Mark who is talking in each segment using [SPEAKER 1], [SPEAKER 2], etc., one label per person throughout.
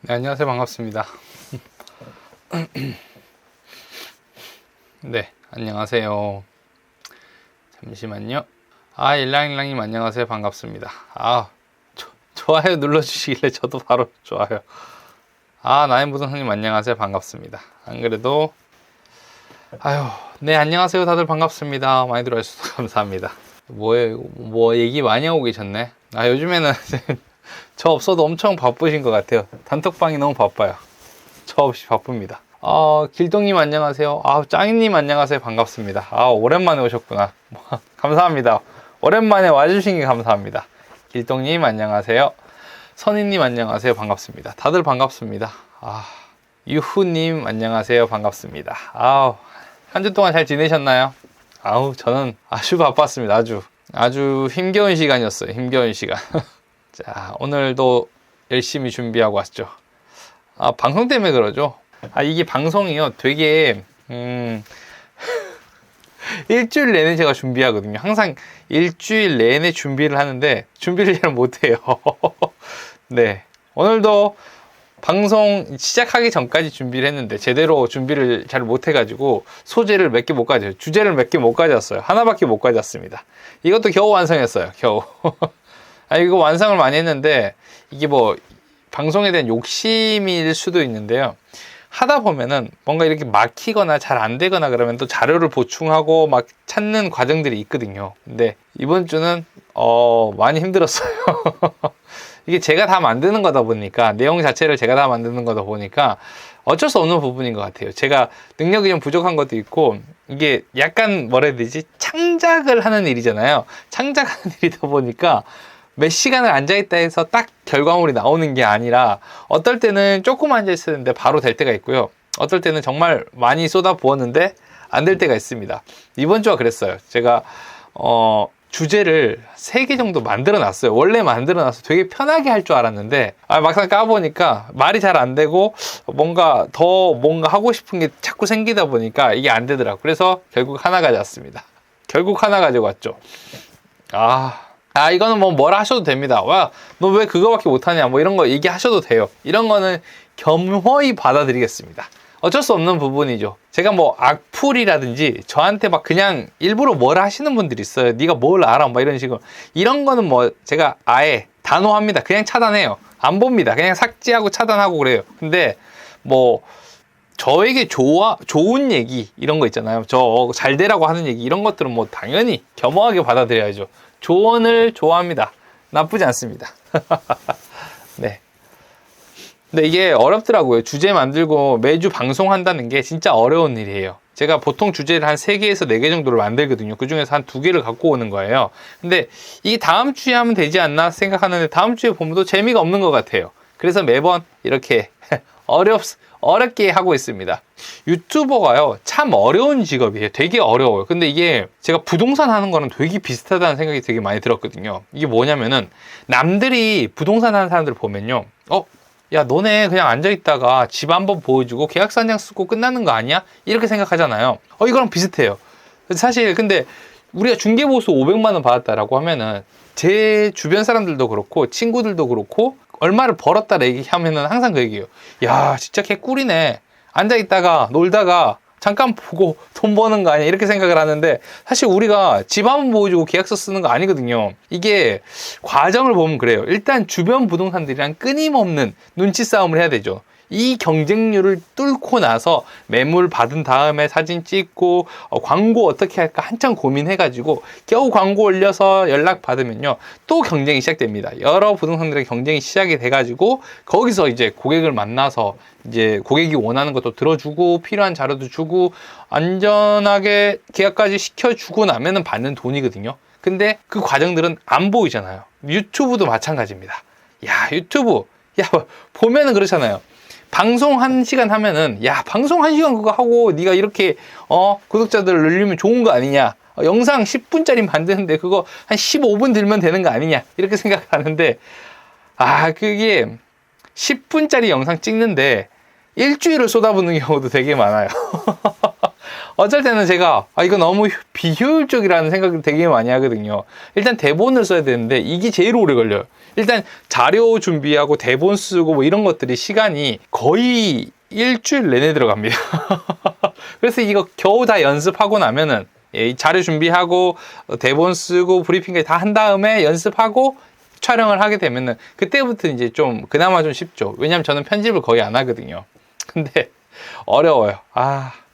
[SPEAKER 1] 네, 안녕하세요. 반갑습니다. 네, 안녕하세요. 잠시만요. 일랑일랑님 안녕하세요. 반갑습니다. 좋아요 눌러주시길래 저도 바로 좋아요. 나의 무등산님 안녕하세요. 반갑습니다. 안 그래도, 네, 안녕하세요. 다들 반갑습니다. 많이 들어와주셔서 감사합니다. 뭐 얘기 많이 하고 계셨네. 요즘에는 저 없어도 엄청 바쁘신 것 같아요. 단톡방이 너무 바빠요. 저 없이 바쁩니다. 길동님 안녕하세요. 짱이님 안녕하세요. 반갑습니다. 오랜만에 오셨구나. 감사합니다. 오랜만에 와주신 게 감사합니다. 길동님 안녕하세요. 선희님 안녕하세요. 반갑습니다. 다들 반갑습니다. 유후님 안녕하세요. 반갑습니다. 한 주 동안 잘 지내셨나요? 저는 아주 바빴습니다. 아주 힘겨운 시간이었어요. 힘겨운 시간. 자, 오늘도 열심히 준비하고 왔죠. 방송 때문에 그러죠. 이게 방송이요. 되게, 일주일 내내 제가 준비하거든요. 항상 일주일 내내 준비를 하는데, 준비를 잘 못해요. 네. 오늘도 방송 시작하기 전까지 준비를 했는데, 제대로 준비를 잘 못해가지고, 소재를 몇 개 못 가져요. 주제를 몇 개 못 가져왔어요. 하나밖에 못 가져왔습니다. 이것도 겨우 완성했어요. 겨우. 이거 완성을 많이 했는데, 이게 방송에 대한 욕심일 수도 있는데요. 하다 보면은 뭔가 이렇게 막히거나 잘 안 되거나 그러면 또 자료를 보충하고 막 찾는 과정들이 있거든요. 근데 이번 주는, 많이 힘들었어요. 이게 제가 다 만드는 거다 보니까, 내용 자체를 제가 다 만드는 거다 보니까 어쩔 수 없는 부분인 것 같아요. 제가 능력이 좀 부족한 것도 있고, 이게 약간 뭐라 해야 되지? 창작을 하는 일이잖아요. 창작하는 일이다 보니까 몇 시간을 앉아있다 해서 딱 결과물이 나오는 게 아니라, 어떨 때는 조금 앉아있었는데 바로 될 때가 있고요. 어떨 때는 정말 많이 쏟아 부었는데 안 될 때가 있습니다. 이번 주가 그랬어요. 제가, 주제를 3개 정도 만들어 놨어요. 원래 만들어 놔서 되게 편하게 할 줄 알았는데, 막상 까보니까 말이 잘 안 되고, 뭔가 하고 싶은 게 자꾸 생기다 보니까 이게 안 되더라고요. 그래서 결국 하나 가져왔습니다. 결국 하나 가지고 왔죠. 이거는 뭐라 하셔도 됩니다. 너 왜 그거밖에 못하냐? 이런 거 얘기하셔도 돼요. 이런 거는 겸허히 받아들이겠습니다. 어쩔 수 없는 부분이죠. 제가 악플이라든지 저한테 그냥 일부러 뭐라 하시는 분들이 있어요. 네가 뭘 알아? 이런 식으로. 이런 거는 제가 아예 단호합니다. 그냥 차단해요. 안 봅니다. 그냥 삭제하고 차단하고 그래요. 근데 저에게 좋은 얘기, 이런 거 있잖아요. 저 잘 되라고 하는 얘기, 이런 것들은 당연히 겸허하게 받아들여야죠. 조언을 좋아합니다. 나쁘지 않습니다. 네. 근데 이게 어렵더라고요. 주제 만들고 매주 방송한다는 게 진짜 어려운 일이에요. 제가 보통 주제를 한 3개에서 4개 정도를 만들거든요. 그 중에서 한 2개를 갖고 오는 거예요. 근데 이게 다음 주에 하면 되지 않나 생각하는데, 다음 주에 보면 또 재미가 없는 것 같아요. 그래서 매번 이렇게 어렵게 하고 있습니다. 유튜버가요, 참 어려운 직업이에요. 되게 어려워요. 근데 이게 제가 부동산 하는 거랑 되게 비슷하다는 생각이 되게 많이 들었거든요. 이게 뭐냐면은, 남들이 부동산 하는 사람들 보면요, 야, 너네 그냥 앉아있다가 집 한번 보여주고 계약서 한 장 쓰고 끝나는 거 아니야? 이렇게 생각하잖아요. 이거랑 비슷해요. 사실 근데 우리가 중개보수 500만 원 받았다라고 하면은, 제 주변 사람들도 그렇고 친구들도 그렇고 얼마를 벌었다 얘기하면은 항상 그 얘기예요. 야, 진짜 개꿀이네. 앉아있다가 놀다가 잠깐 보고 돈 버는 거 아니야? 이렇게 생각을 하는데, 사실 우리가 집 한번 보여주고 계약서 쓰는 거 아니거든요. 이게 과정을 보면 그래요. 일단 주변 부동산들이랑 끊임없는 눈치 싸움을 해야 되죠. 이 경쟁률을 뚫고 나서 매물 받은 다음에 사진 찍고 광고 어떻게 할까 한참 고민해가지고 겨우 광고 올려서 연락 받으면요, 또 경쟁이 시작됩니다. 여러 부동산들의 경쟁이 시작이 돼가지고 거기서 이제 고객을 만나서 이제 고객이 원하는 것도 들어주고 필요한 자료도 주고 안전하게 계약까지 시켜주고 나면은 받는 돈이거든요. 근데 그 과정들은 안 보이잖아요. 유튜브도 마찬가지입니다. 유튜브 보면은 그렇잖아요. 방송 1시간 하면은, 방송 1시간 그거 하고 네가 이렇게 구독자들을 늘리면 좋은 거 아니냐, 영상 10분짜리 만드는데 그거 한 15분 들면 되는 거 아니냐, 이렇게 생각하는데, 그게 10분짜리 영상 찍는데 일주일을 쏟아붓는 경우도 되게 많아요. 어쩔 때는 제가 이거 너무 비효율적이라는 생각을 되게 많이 하거든요. 일단 대본을 써야 되는데 이게 제일 오래 걸려요. 일단 자료 준비하고 대본 쓰고 뭐 이런 것들이 시간이 거의 일주일 내내 들어갑니다. 그래서 이거 겨우 다 연습하고 나면은 자료 준비하고 대본 쓰고 브리핑까지 다 한 다음에 연습하고 촬영을 하게 되면은 그때부터 이제 좀 그나마 좀 쉽죠. 왜냐면 저는 편집을 거의 안 하거든요. 근데 어려워요.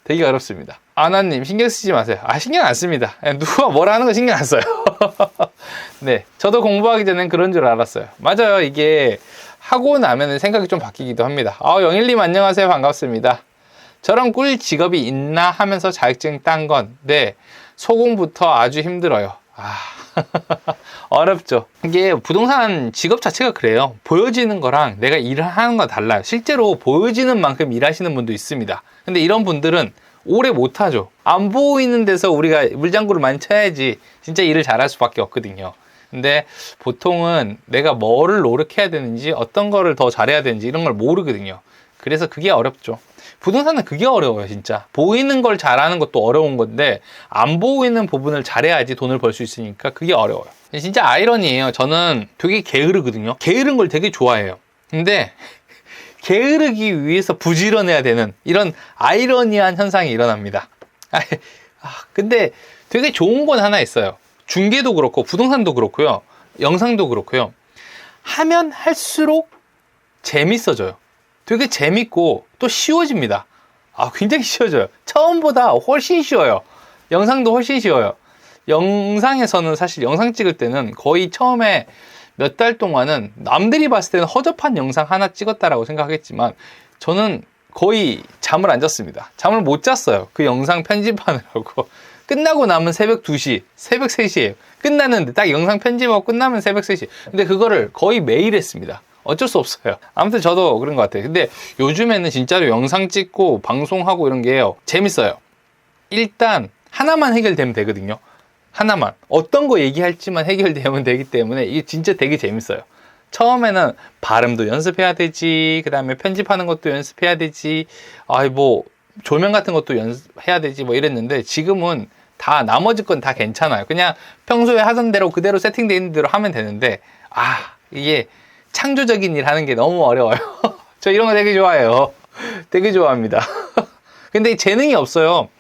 [SPEAKER 1] 되게 어렵습니다. 아나님 신경 쓰지 마세요. 신경 안 씁니다. 누가 뭐라 하는 거 신경 안 써요. 네, 저도 공부하기 전엔 그런 줄 알았어요. 맞아요. 이게 하고 나면 생각이 좀 바뀌기도 합니다. 영일님 안녕하세요. 반갑습니다. 저런 꿀 직업이 있나 하면서 자격증 딴 건데 소공부터 아주 힘들어요. 어렵죠. 이게 부동산 직업 자체가 그래요. 보여지는 거랑 내가 일을 하는 거 달라요. 실제로 보여지는 만큼 일하시는 분도 있습니다. 근데 이런 분들은 오래 못하죠. 안 보이는 데서 우리가 물장구를 많이 쳐야지 진짜 일을 잘할 수밖에 없거든요. 근데 보통은 내가 뭐를 노력해야 되는지 어떤 거를 더 잘해야 되는지 이런 걸 모르거든요. 그래서 그게 어렵죠. 부동산은 그게 어려워요. 진짜 보이는 걸 잘하는 것도 어려운 건데 안 보이는 부분을 잘해야지 돈을 벌 수 있으니까 그게 어려워요. 진짜 아이러니예요. 저는 되게 게으르거든요. 게으른 걸 되게 좋아해요. 근데 게으르기 위해서 부지런해야 되는 이런 아이러니한 현상이 일어납니다. 근데 되게 좋은 건 하나 있어요. 중개도 그렇고 부동산도 그렇고요. 영상도 그렇고요. 하면 할수록 재밌어져요. 되게 재밌고 또 쉬워집니다. 굉장히 쉬워져요. 처음보다 훨씬 쉬워요. 영상도 훨씬 쉬워요. 영상에서는 사실 영상 찍을 때는 거의 처음에 몇 달 동안은 남들이 봤을 때는 허접한 영상 하나 찍었다라고 생각하겠지만 저는 거의 잠을 안 잤습니다. 잠을 못 잤어요. 그 영상 편집하느라고. 끝나고 나면 새벽 2시, 새벽 3시에요. 끝났는데 딱 영상 편집하고 끝나면 새벽 3시. 근데 그거를 거의 매일 했습니다. 어쩔 수 없어요. 아무튼 저도 그런 것 같아요. 근데 요즘에는 진짜로 영상 찍고 방송하고 이런 게 재밌어요. 일단 하나만 해결되면 되거든요. 하나만. 어떤 거 얘기할지만 해결되면 되기 때문에 이게 진짜 되게 재밌어요. 처음에는 발음도 연습해야 되지, 그 다음에 편집하는 것도 연습해야 되지, 조명 같은 것도 연습해야 되지, 이랬는데 지금은 다 나머지 건 다 괜찮아요. 그냥 평소에 하던 대로 그대로 세팅되어 있는 대로 하면 되는데, 이게 창조적인 일 하는 게 너무 어려워요. 저 이런 거 되게 좋아해요. 되게 좋아합니다. 근데 재능이 없어요.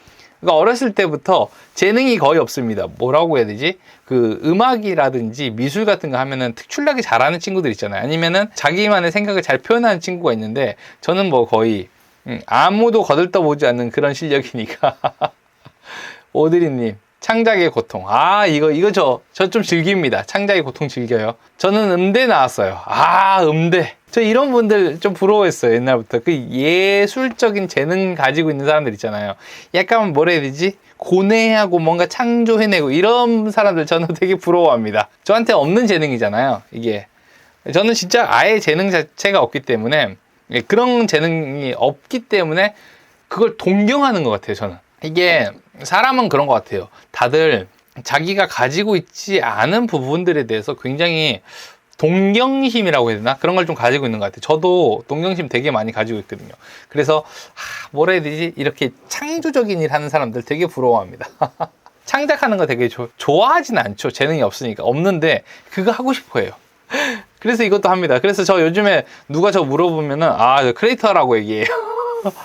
[SPEAKER 1] 그러니까 어렸을 때부터 재능이 거의 없습니다. 뭐라고 해야 되지? 그 음악이라든지 미술 같은 거 하면은 특출나게 잘하는 친구들 있잖아요. 아니면은 자기만의 생각을 잘 표현하는 친구가 있는데 저는 거의 아무도 거들떠보지 않는 그런 실력이니까. 오드리님, 창작의 고통. 이거 저 좀 즐깁니다. 창작의 고통 즐겨요. 저는 음대 나왔어요. 음대. 저 이런 분들 좀 부러워했어요. 옛날부터. 그 예술적인 재능 가지고 있는 사람들 있잖아요. 약간 뭐라 해야 되지? 고뇌하고 뭔가 창조해내고 이런 사람들 저는 되게 부러워합니다. 저한테 없는 재능이잖아요. 이게. 저는 진짜 아예 재능 자체가 없기 때문에 그런 재능이 없기 때문에 그걸 동경하는 것 같아요. 저는. 이게 사람은 그런 것 같아요. 다들 자기가 가지고 있지 않은 부분들에 대해서 굉장히 동경심이라고 해야 되나? 그런 걸 좀 가지고 있는 것 같아요. 저도 동경심 되게 많이 가지고 있거든요. 그래서 뭐라 해야 되지? 이렇게 창조적인 일 하는 사람들 되게 부러워합니다. 창작하는 거 되게 좋아하진 않죠. 재능이 없으니까. 없는데 그거 하고 싶어 해요. 그래서 이것도 합니다. 그래서 저 요즘에 누가 저 물어보면은 저 크리에이터라고 얘기해요.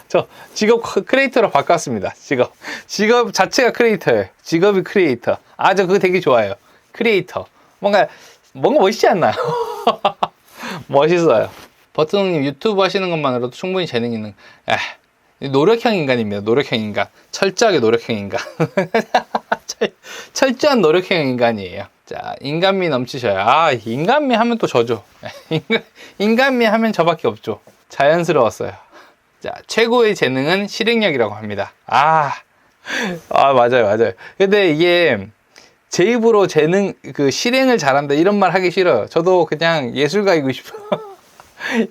[SPEAKER 1] 저 직업 크리에이터로 바꿨습니다. 직업 자체가 크리에이터예요. 직업이 크리에이터. 저 그거 되게 좋아해요. 크리에이터. 뭔가 멋있지 않나요? 멋있어요. 버튼님 유튜브 하시는 것만으로도 충분히 재능 있는 노력형 인간입니다. 노력형 인간. 철저하게 노력형 인간. 철저한 노력형 인간이에요. 자, 인간미 넘치셔요. 인간미 하면 또 저죠. 인간미 하면 저밖에 없죠. 자연스러웠어요. 자, 최고의 재능은 실행력이라고 합니다. 맞아요. 근데 이게 제 입으로 실행을 잘한다 이런 말 하기 싫어요. 저도 그냥 예술가이고 싶어요.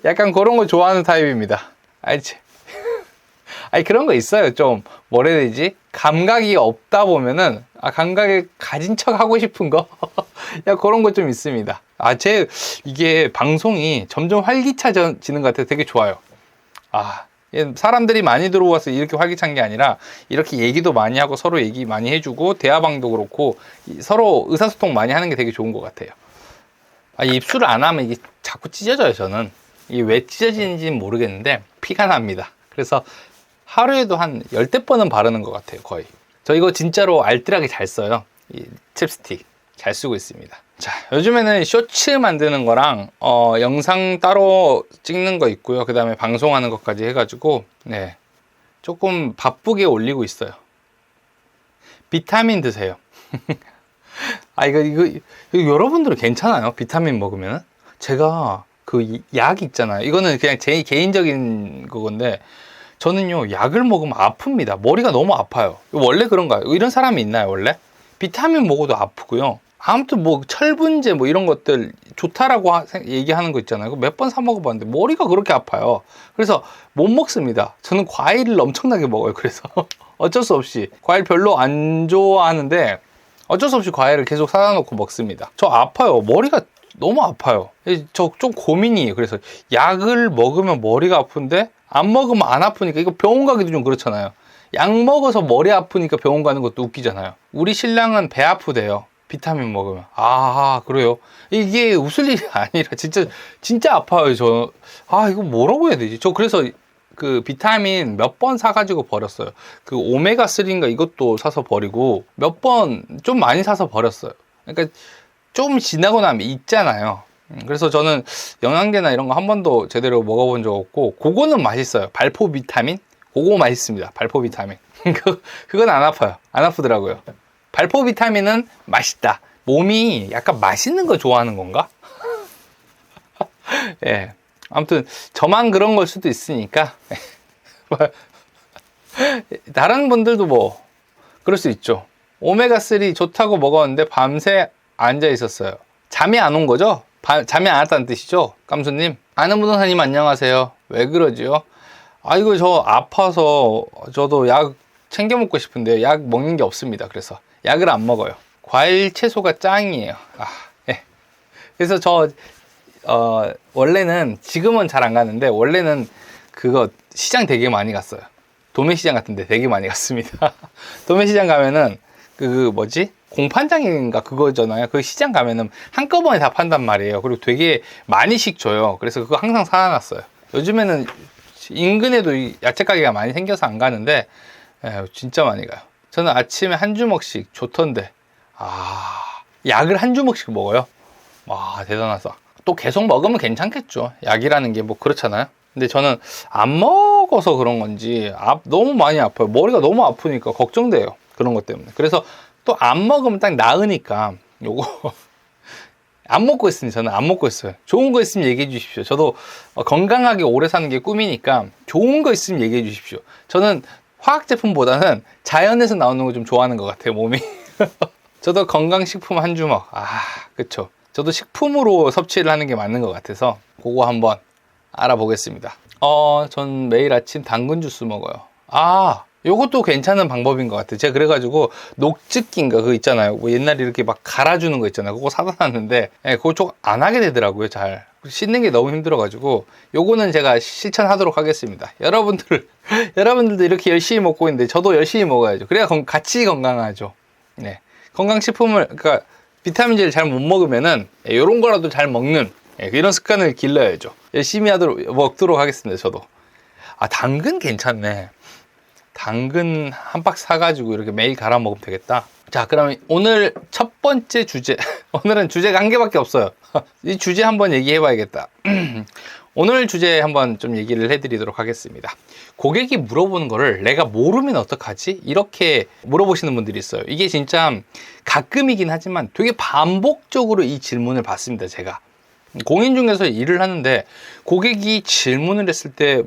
[SPEAKER 1] 약간 그런 거 좋아하는 타입입니다. 그런 거 있어요. 좀 뭐라 해야 되지? 감각이 없다 보면은 감각을 가진 척 하고 싶은 거 그런 거 좀 있습니다. 이게 방송이 점점 활기차지는 것 같아요. 되게 좋아요. 사람들이 많이 들어와서 이렇게 활기찬 게 아니라 이렇게 얘기도 많이 하고 서로 얘기 많이 해주고 대화방도 그렇고 서로 의사소통 많이 하는 게 되게 좋은 것 같아요. 입술을 안 하면 이게 자꾸 찢어져요. 저는 이게 왜 찢어지는지는 모르겠는데 피가 납니다. 그래서 하루에도 한 10대 번은 바르는 것 같아요. 거의. 저 이거 진짜로 알뜰하게 잘 써요. 이 칩스틱 잘 쓰고 있습니다. 자, 요즘에는 쇼츠 만드는 거랑 영상 따로 찍는 거 있고요. 그 다음에 방송하는 것까지 해가지고 네, 조금 바쁘게 올리고 있어요. 비타민 드세요. 이거 여러분들은 괜찮아요? 비타민 먹으면? 제가 그 약 있잖아요. 이거는 그냥 제 개인적인 그건데 저는요, 약을 먹으면 아픕니다. 머리가 너무 아파요. 원래 그런가요? 이런 사람이 있나요, 원래? 비타민 먹어도 아프고요. 아무튼 뭐 철분제 뭐 이런 것들 좋다라고 얘기하는 거 있잖아요. 몇 번 사 먹어봤는데 머리가 그렇게 아파요. 그래서 못 먹습니다. 저는 과일을 엄청나게 먹어요. 그래서 어쩔 수 없이 과일 별로 안 좋아하는데 어쩔 수 없이 과일을 계속 사다 놓고 먹습니다. 저 아파요. 머리가 너무 아파요. 저 좀 고민이에요. 그래서 약을 먹으면 머리가 아픈데 안 먹으면 안 아프니까 이거 병원 가기도 좀 그렇잖아요. 약 먹어서 머리 아프니까 병원 가는 것도 웃기잖아요. 우리 신랑은 배 아프대요. 비타민 먹으면. 그래요? 이게 웃을 일이 아니라 진짜 아파요. 이거 뭐라고 해야 되지? 저 그래서 그 비타민 몇 번 사가지고 버렸어요. 그 오메가3인가 이것도 사서 버리고 몇 번 좀 많이 사서 버렸어요. 그러니까 좀 지나고 나면 있잖아요. 그래서 저는 영양제나 이런 거 한 번도 제대로 먹어본 적 없고 그거는 맛있어요. 발포 비타민? 그거 맛있습니다. 발포 비타민. 그건 안 아파요. 안 아프더라고요. 발포 비타민은 맛있다. 몸이 약간 맛있는 거 좋아하는 건가? 예. 아무튼 저만 그런 걸 수도 있으니까 다른 분들도 뭐 그럴 수 있죠. 오메가3 좋다고 먹었는데 밤새 앉아 있었어요. 잠이 안 온 거죠? 잠이 안 왔다는 뜻이죠? 깜수님. 아는 부동산님 안녕하세요. 왜 그러지요? 이거 저 아파서 저도 약 챙겨 먹고 싶은데 약 먹는 게 없습니다. 그래서 약을 안 먹어요. 과일 채소가 짱이에요. 예. 그래서 저 원래는 지금은 잘 안 가는데 원래는 그거 시장 되게 많이 갔어요. 도매시장 같은데 되게 많이 갔습니다. 도매시장 가면은 그 뭐지? 공판장인가 그거잖아요. 그 시장 가면은 한꺼번에 다 판단 말이에요. 그리고 되게 많이씩 줘요. 그래서 그거 항상 사놨어요. 요즘에는 인근에도 야채 가게가 많이 생겨서 안 가는데 진짜 많이 가요. 저는 아침에 한 주먹씩 좋던데 약을 한 주먹씩 먹어요. 와, 대단하다. 또 계속 먹으면 괜찮겠죠. 약이라는 게 뭐 그렇잖아요. 근데 저는 안 먹어서 그런 건지 너무 많이 아파요. 머리가 너무 아프니까 걱정돼요. 그런 것 때문에. 그래서 또 안 먹으면 딱 나으니까 요거 안 먹고 있으니 저는 안 먹고 있어요. 좋은 거 있으면 얘기해 주십시오. 저도 건강하게 오래 사는 게 꿈이니까 좋은 거 있으면 얘기해 주십시오. 저는 화학 제품보다는 자연에서 나오는 거 좀 좋아하는 것 같아요, 몸이. 저도 건강식품 한 주먹. 그쵸. 저도 식품으로 섭취를 하는 게 맞는 것 같아서 그거 한번 알아보겠습니다. 전 매일 아침 당근 주스 먹어요. 요것도 괜찮은 방법인 것 같아요. 제가 그래가지고 녹즙기인가 그거 있잖아요. 뭐 옛날에 이렇게 막 갈아주는 거 있잖아요. 그거 사다 놨는데 그거 좀 안 하게 되더라고요. 잘 씻는 게 너무 힘들어가지고 요거는 제가 실천하도록 하겠습니다. 여러분들도 이렇게 열심히 먹고 있는데 저도 열심히 먹어야죠. 그래야 같이 건강하죠. 네, 건강식품을 그러니까 비타민제를 잘 못 먹으면은 요런 거라도 잘 먹는 이런 습관을 길러야죠. 열심히 먹도록 하겠습니다. 저도. 당근 괜찮네. 당근 한 박스 사가지고 이렇게 매일 갈아 먹으면 되겠다. 자, 그러면 오늘 첫 번째 주제. 오늘은 주제가 한 개밖에 없어요. 이 주제 한번 얘기해 봐야겠다. 오늘 주제 한번 좀 얘기를 해드리도록 하겠습니다. 고객이 물어보는 거를 내가 모르면 어떡하지? 이렇게 물어보시는 분들이 있어요. 이게 진짜 가끔이긴 하지만 되게 반복적으로 이 질문을 받습니다. 제가 공인중개사 일을 하는데 고객이 질문을 했을 때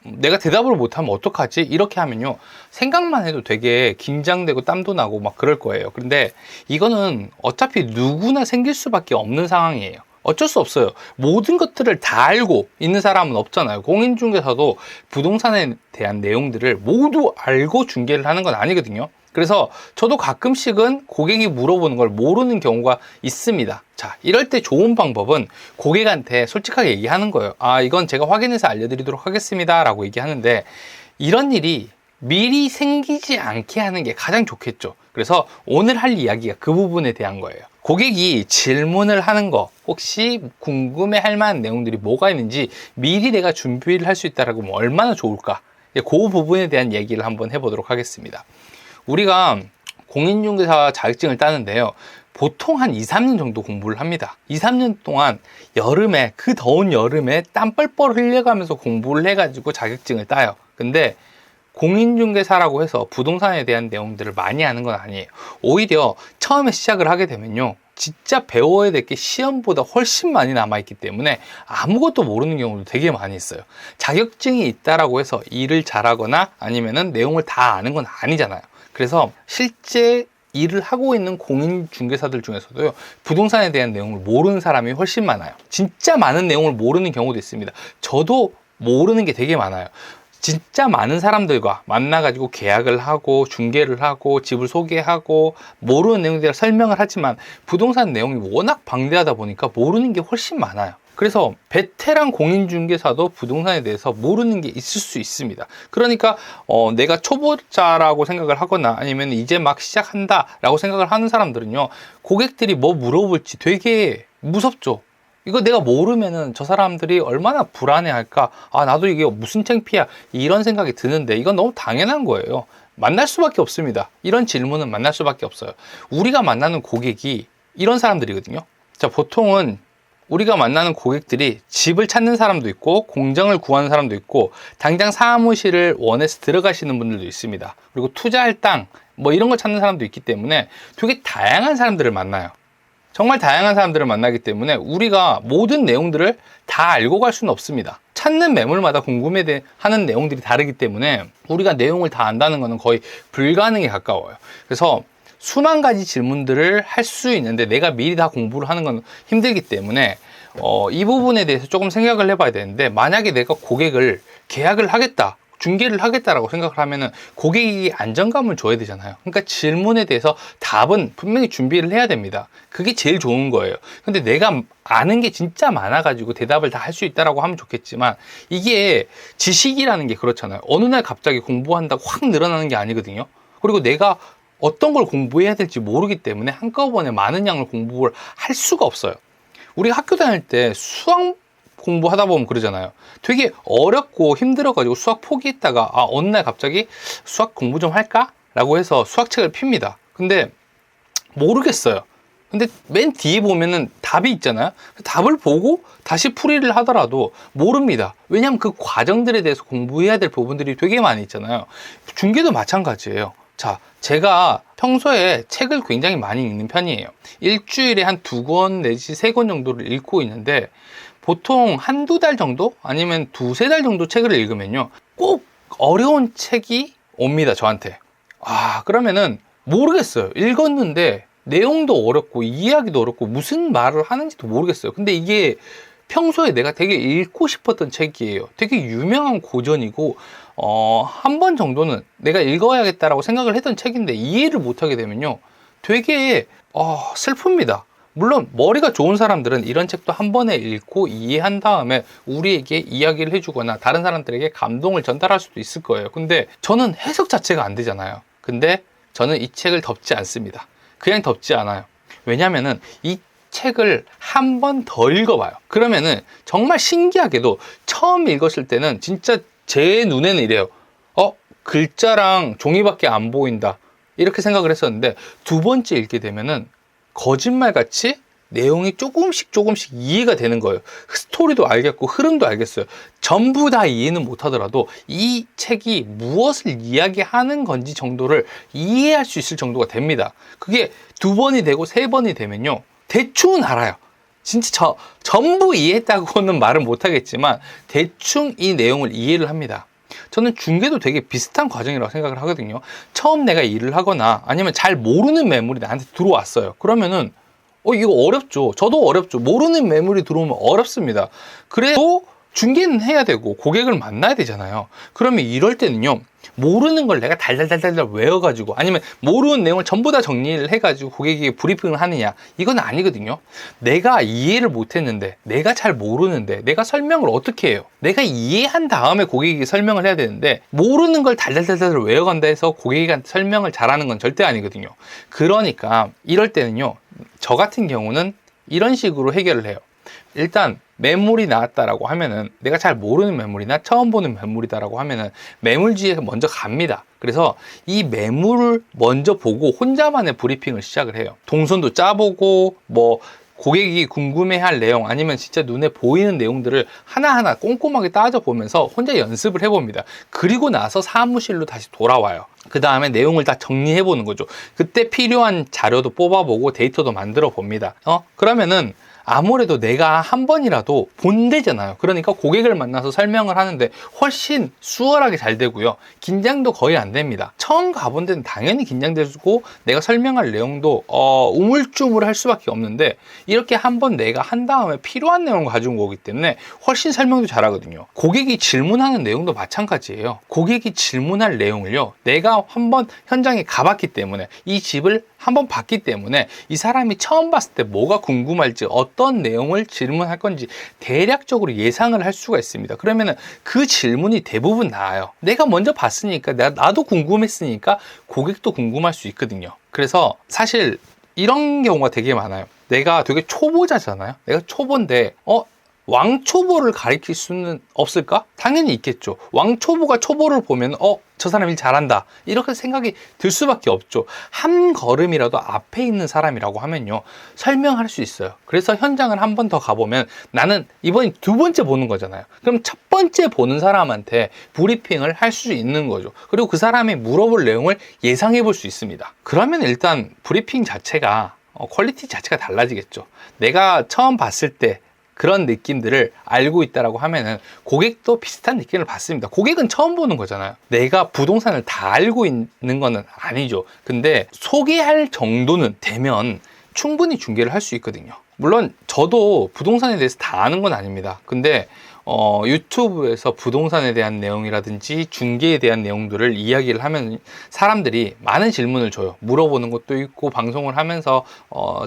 [SPEAKER 1] 내가 대답을 못하면 어떡하지? 이렇게 하면요, 생각만 해도 되게 긴장되고 땀도 나고 막 그럴 거예요. 그런데 이거는 어차피 누구나 생길 수밖에 없는 상황이에요. 어쩔 수 없어요. 모든 것들을 다 알고 있는 사람은 없잖아요. 공인중개사도 부동산에 대한 내용들을 모두 알고 중개를 하는 건 아니거든요. 그래서 저도 가끔씩은 고객이 물어보는 걸 모르는 경우가 있습니다. 자, 이럴 때 좋은 방법은 고객한테 솔직하게 얘기하는 거예요. 아, 이건 제가 확인해서 알려드리도록 하겠습니다 라고 얘기하는데, 이런 일이 미리 생기지 않게 하는 게 가장 좋겠죠. 그래서 오늘 할 이야기가 그 부분에 대한 거예요. 고객이 질문을 하는 거, 혹시 궁금해할 만한 내용들이 뭐가 있는지 미리 내가 준비를 할 수 있다라고 하면 얼마나 좋을까? 그 부분에 대한 얘기를 한번 해보도록 하겠습니다. 우리가 공인중개사 자격증을 따는데요, 보통 한 2, 3년 정도 공부를 합니다. 2, 3년 동안 여름에, 그 더운 여름에 땀 뻘뻘 흘려가면서 공부를 해가지고 자격증을 따요. 근데 공인중개사라고 해서 부동산에 대한 내용들을 많이 하는 건 아니에요. 오히려 처음에 시작을 하게 되면요, 진짜 배워야 될 게 시험보다 훨씬 많이 남아있기 때문에 아무것도 모르는 경우도 되게 많이 있어요. 자격증이 있다라고 해서 일을 잘하거나 아니면은 내용을 다 아는 건 아니잖아요. 그래서 실제 일을 하고 있는 공인중개사들 중에서도요, 부동산에 대한 내용을 모르는 사람이 훨씬 많아요. 진짜 많은 내용을 모르는 경우도 있습니다. 저도 모르는 게 되게 많아요. 진짜 많은 사람들과 만나가지고 계약을 하고 중개를 하고 집을 소개하고 모르는 내용들을 설명을 하지만 부동산 내용이 워낙 방대하다 보니까 모르는 게 훨씬 많아요. 그래서 베테랑 공인중개사도 부동산에 대해서 모르는 게 있을 수 있습니다. 그러니까 내가 초보자라고 생각을 하거나 아니면 이제 막 시작한다 라고 생각을 하는 사람들은요, 고객들이 뭐 물어볼지 되게 무섭죠. 이거 내가 모르면은 저 사람들이 얼마나 불안해할까? 아, 나도 이게 무슨 창피야, 이런 생각이 드는데 이건 너무 당연한 거예요. 만날 수밖에 없습니다. 이런 질문은 만날 수밖에 없어요. 우리가 만나는 고객이 이런 사람들이거든요. 자, 보통은 우리가 만나는 고객들이 집을 찾는 사람도 있고 공장을 구하는 사람도 있고 당장 사무실을 원해서 들어가시는 분들도 있습니다. 그리고 투자할 땅 뭐 이런 걸 찾는 사람도 있기 때문에 되게 다양한 사람들을 만나요. 정말 다양한 사람들을 만나기 때문에 우리가 모든 내용들을 다 알고 갈 수는 없습니다. 찾는 매물마다 궁금해하는 내용들이 다르기 때문에 우리가 내용을 다 안다는 것은 거의 불가능에 가까워요. 그래서 수만 가지 질문들을 할 수 있는데 내가 미리 다 공부를 하는 건 힘들기 때문에 이 부분에 대해서 조금 생각을 해봐야 되는데, 만약에 내가 고객을 계약을 하겠다, 중개를 하겠다라고 생각을 하면은 고객이 안정감을 줘야 되잖아요. 그러니까 질문에 대해서 답은 분명히 준비를 해야 됩니다. 그게 제일 좋은 거예요. 근데 내가 아는 게 진짜 많아가지고 대답을 다 할 수 있다라고 하면 좋겠지만, 이게 지식이라는 게 그렇잖아요. 어느 날 갑자기 공부한다고 확 늘어나는 게 아니거든요. 그리고 내가 어떤 걸 공부해야 될지 모르기 때문에 한꺼번에 많은 양을 공부를 할 수가 없어요. 우리 학교 다닐 때 수학 공부하다 보면 그러잖아요. 되게 어렵고 힘들어가지고 수학 포기했다가 어느 날 갑자기 수학 공부 좀 할까? 라고 해서 수학책을 핍니다. 근데 모르겠어요. 근데 맨 뒤에 보면은 답이 있잖아요. 답을 보고 다시 풀이를 하더라도 모릅니다. 왜냐하면 그 과정들에 대해서 공부해야 될 부분들이 되게 많이 있잖아요. 중개도 마찬가지예요. 자, 제가 평소에 책을 굉장히 많이 읽는 편이에요. 일주일에 한 2권 내지 3권 정도를 읽고 있는데, 보통 한두 달 정도 아니면 2-3달 정도 책을 읽으면요, 꼭 어려운 책이 옵니다, 저한테. 그러면은 모르겠어요. 읽었는데 내용도 어렵고 이해하기도 어렵고 무슨 말을 하는지도 모르겠어요. 근데 이게 평소에 내가 되게 읽고 싶었던 책이에요. 되게 유명한 고전이고 한 번 정도는 내가 읽어야겠다라고 생각을 했던 책인데 이해를 못하게 되면요, 되게 슬픕니다. 물론 머리가 좋은 사람들은 이런 책도 한 번에 읽고 이해한 다음에 우리에게 이야기를 해주거나 다른 사람들에게 감동을 전달할 수도 있을 거예요. 근데 저는 해석 자체가 안 되잖아요. 근데 저는 이 책을 덮지 않습니다. 그냥 덮지 않아요. 왜냐면은 이 책을 한 번 더 읽어봐요. 그러면은 정말 신기하게도 처음 읽었을 때는 진짜 제 눈에는 이래요. 글자랑 종이밖에 안 보인다, 이렇게 생각을 했었는데, 2번째 읽게 되면은 거짓말같이 내용이 조금씩 이해가 되는 거예요. 스토리도 알겠고 흐름도 알겠어요. 전부 다 이해는 못하더라도 이 책이 무엇을 이야기하는 건지 정도를 이해할 수 있을 정도가 됩니다. 그게 2번이 되고 3번이 되면요, 대충은 알아요. 진짜 전부 이해했다고는 말을 못하겠지만 대충 이 내용을 이해를 합니다. 저는 중개도 되게 비슷한 과정이라고 생각을 하거든요. 처음 내가 일을 하거나 아니면 잘 모르는 매물이 나한테 들어왔어요. 그러면은 이거 어렵죠. 저도 어렵죠. 모르는 매물이 들어오면 어렵습니다. 그래도 중개는 해야 되고 고객을 만나야 되잖아요. 그러면 이럴 때는요, 모르는 걸 내가 달달달달 외워가지고 아니면 모르는 내용을 전부 다 정리를 해가지고 고객에게 브리핑을 하느냐, 이건 아니거든요. 내가 이해를 못했는데, 내가 잘 모르는데 내가 설명을 어떻게 해요? 내가 이해한 다음에 고객에게 설명을 해야 되는데, 모르는 걸 달달달달 외워간다 해서 고객에게 설명을 잘하는 건 절대 아니거든요. 그러니까 이럴 때는요, 저 같은 경우는 이런 식으로 해결을 해요. 일단 매물이 나왔다라고 하면은, 내가 잘 모르는 매물이나 처음 보는 매물이다라고 하면은 매물지에 먼저 갑니다. 그래서 이 매물을 먼저 보고 혼자만의 브리핑을 시작을 해요. 동선도 짜보고, 뭐 고객이 궁금해할 내용 아니면 진짜 눈에 보이는 내용들을 하나하나 꼼꼼하게 따져보면서 혼자 연습을 해봅니다. 그리고 나서 사무실로 다시 돌아와요. 그 다음에 내용을 다 정리해보는 거죠. 그때 필요한 자료도 뽑아보고 데이터도 만들어 봅니다. 그러면은 아무래도 내가 한 번이라도 본대잖아요. 그러니까 고객을 만나서 설명을 하는데 훨씬 수월하게 잘 되고요. 긴장도 거의 안 됩니다. 처음 가본 데는 당연히 긴장되고 내가 설명할 내용도 우물쭈물할 수밖에 없는데, 이렇게 한번 내가 한 다음에 필요한 내용을 가지고 오기 때문에 훨씬 설명도 잘하거든요. 고객이 질문하는 내용도 마찬가지예요. 고객이 질문할 내용을요, 내가 한번 현장에 가봤기 때문에, 이 집을 한번 봤기 때문에 이 사람이 처음 봤을 때 뭐가 궁금할지, 어떤 내용을 질문할 건지 대략적으로 예상을 할 수가 있습니다. 그러면은 그 질문이 대부분 나와요. 내가 먼저 봤으니까, 나도 궁금했으니까 고객도 궁금할 수 있거든요. 그래서 사실 이런 경우가 되게 많아요. 내가 되게 초보자잖아요. 내가 초보인데 왕초보를 가르칠 수는 없을까? 당연히 있겠죠. 왕초보가 초보를 보면 저 사람 일 잘한다, 이렇게 생각이 들 수밖에 없죠. 한 걸음이라도 앞에 있는 사람이라고 하면요, 설명할 수 있어요. 그래서 현장을 한 번 더 가보면, 나는 이번이 두 번째 보는 거잖아요. 그럼 첫 번째 보는 사람한테 브리핑을 할 수 있는 거죠. 그리고 그 사람이 물어볼 내용을 예상해 볼 수 있습니다. 그러면 일단 브리핑 자체가 퀄리티 자체가 달라지겠죠. 내가 처음 봤을 때 그런 느낌들을 알고 있다라고 하면은 고객도 비슷한 느낌을 받습니다. 고객은 처음 보는 거잖아요. 내가 부동산을 다 알고 있는 거는 아니죠. 근데 소개할 정도는 되면 충분히 중개를 할 수 있거든요. 물론 저도 부동산에 대해서 다 아는 건 아닙니다. 근데 유튜브에서 부동산에 대한 내용이라든지 중개에 대한 내용들을 이야기를 하면 사람들이 많은 질문을 줘요. 물어보는 것도 있고, 방송을 하면서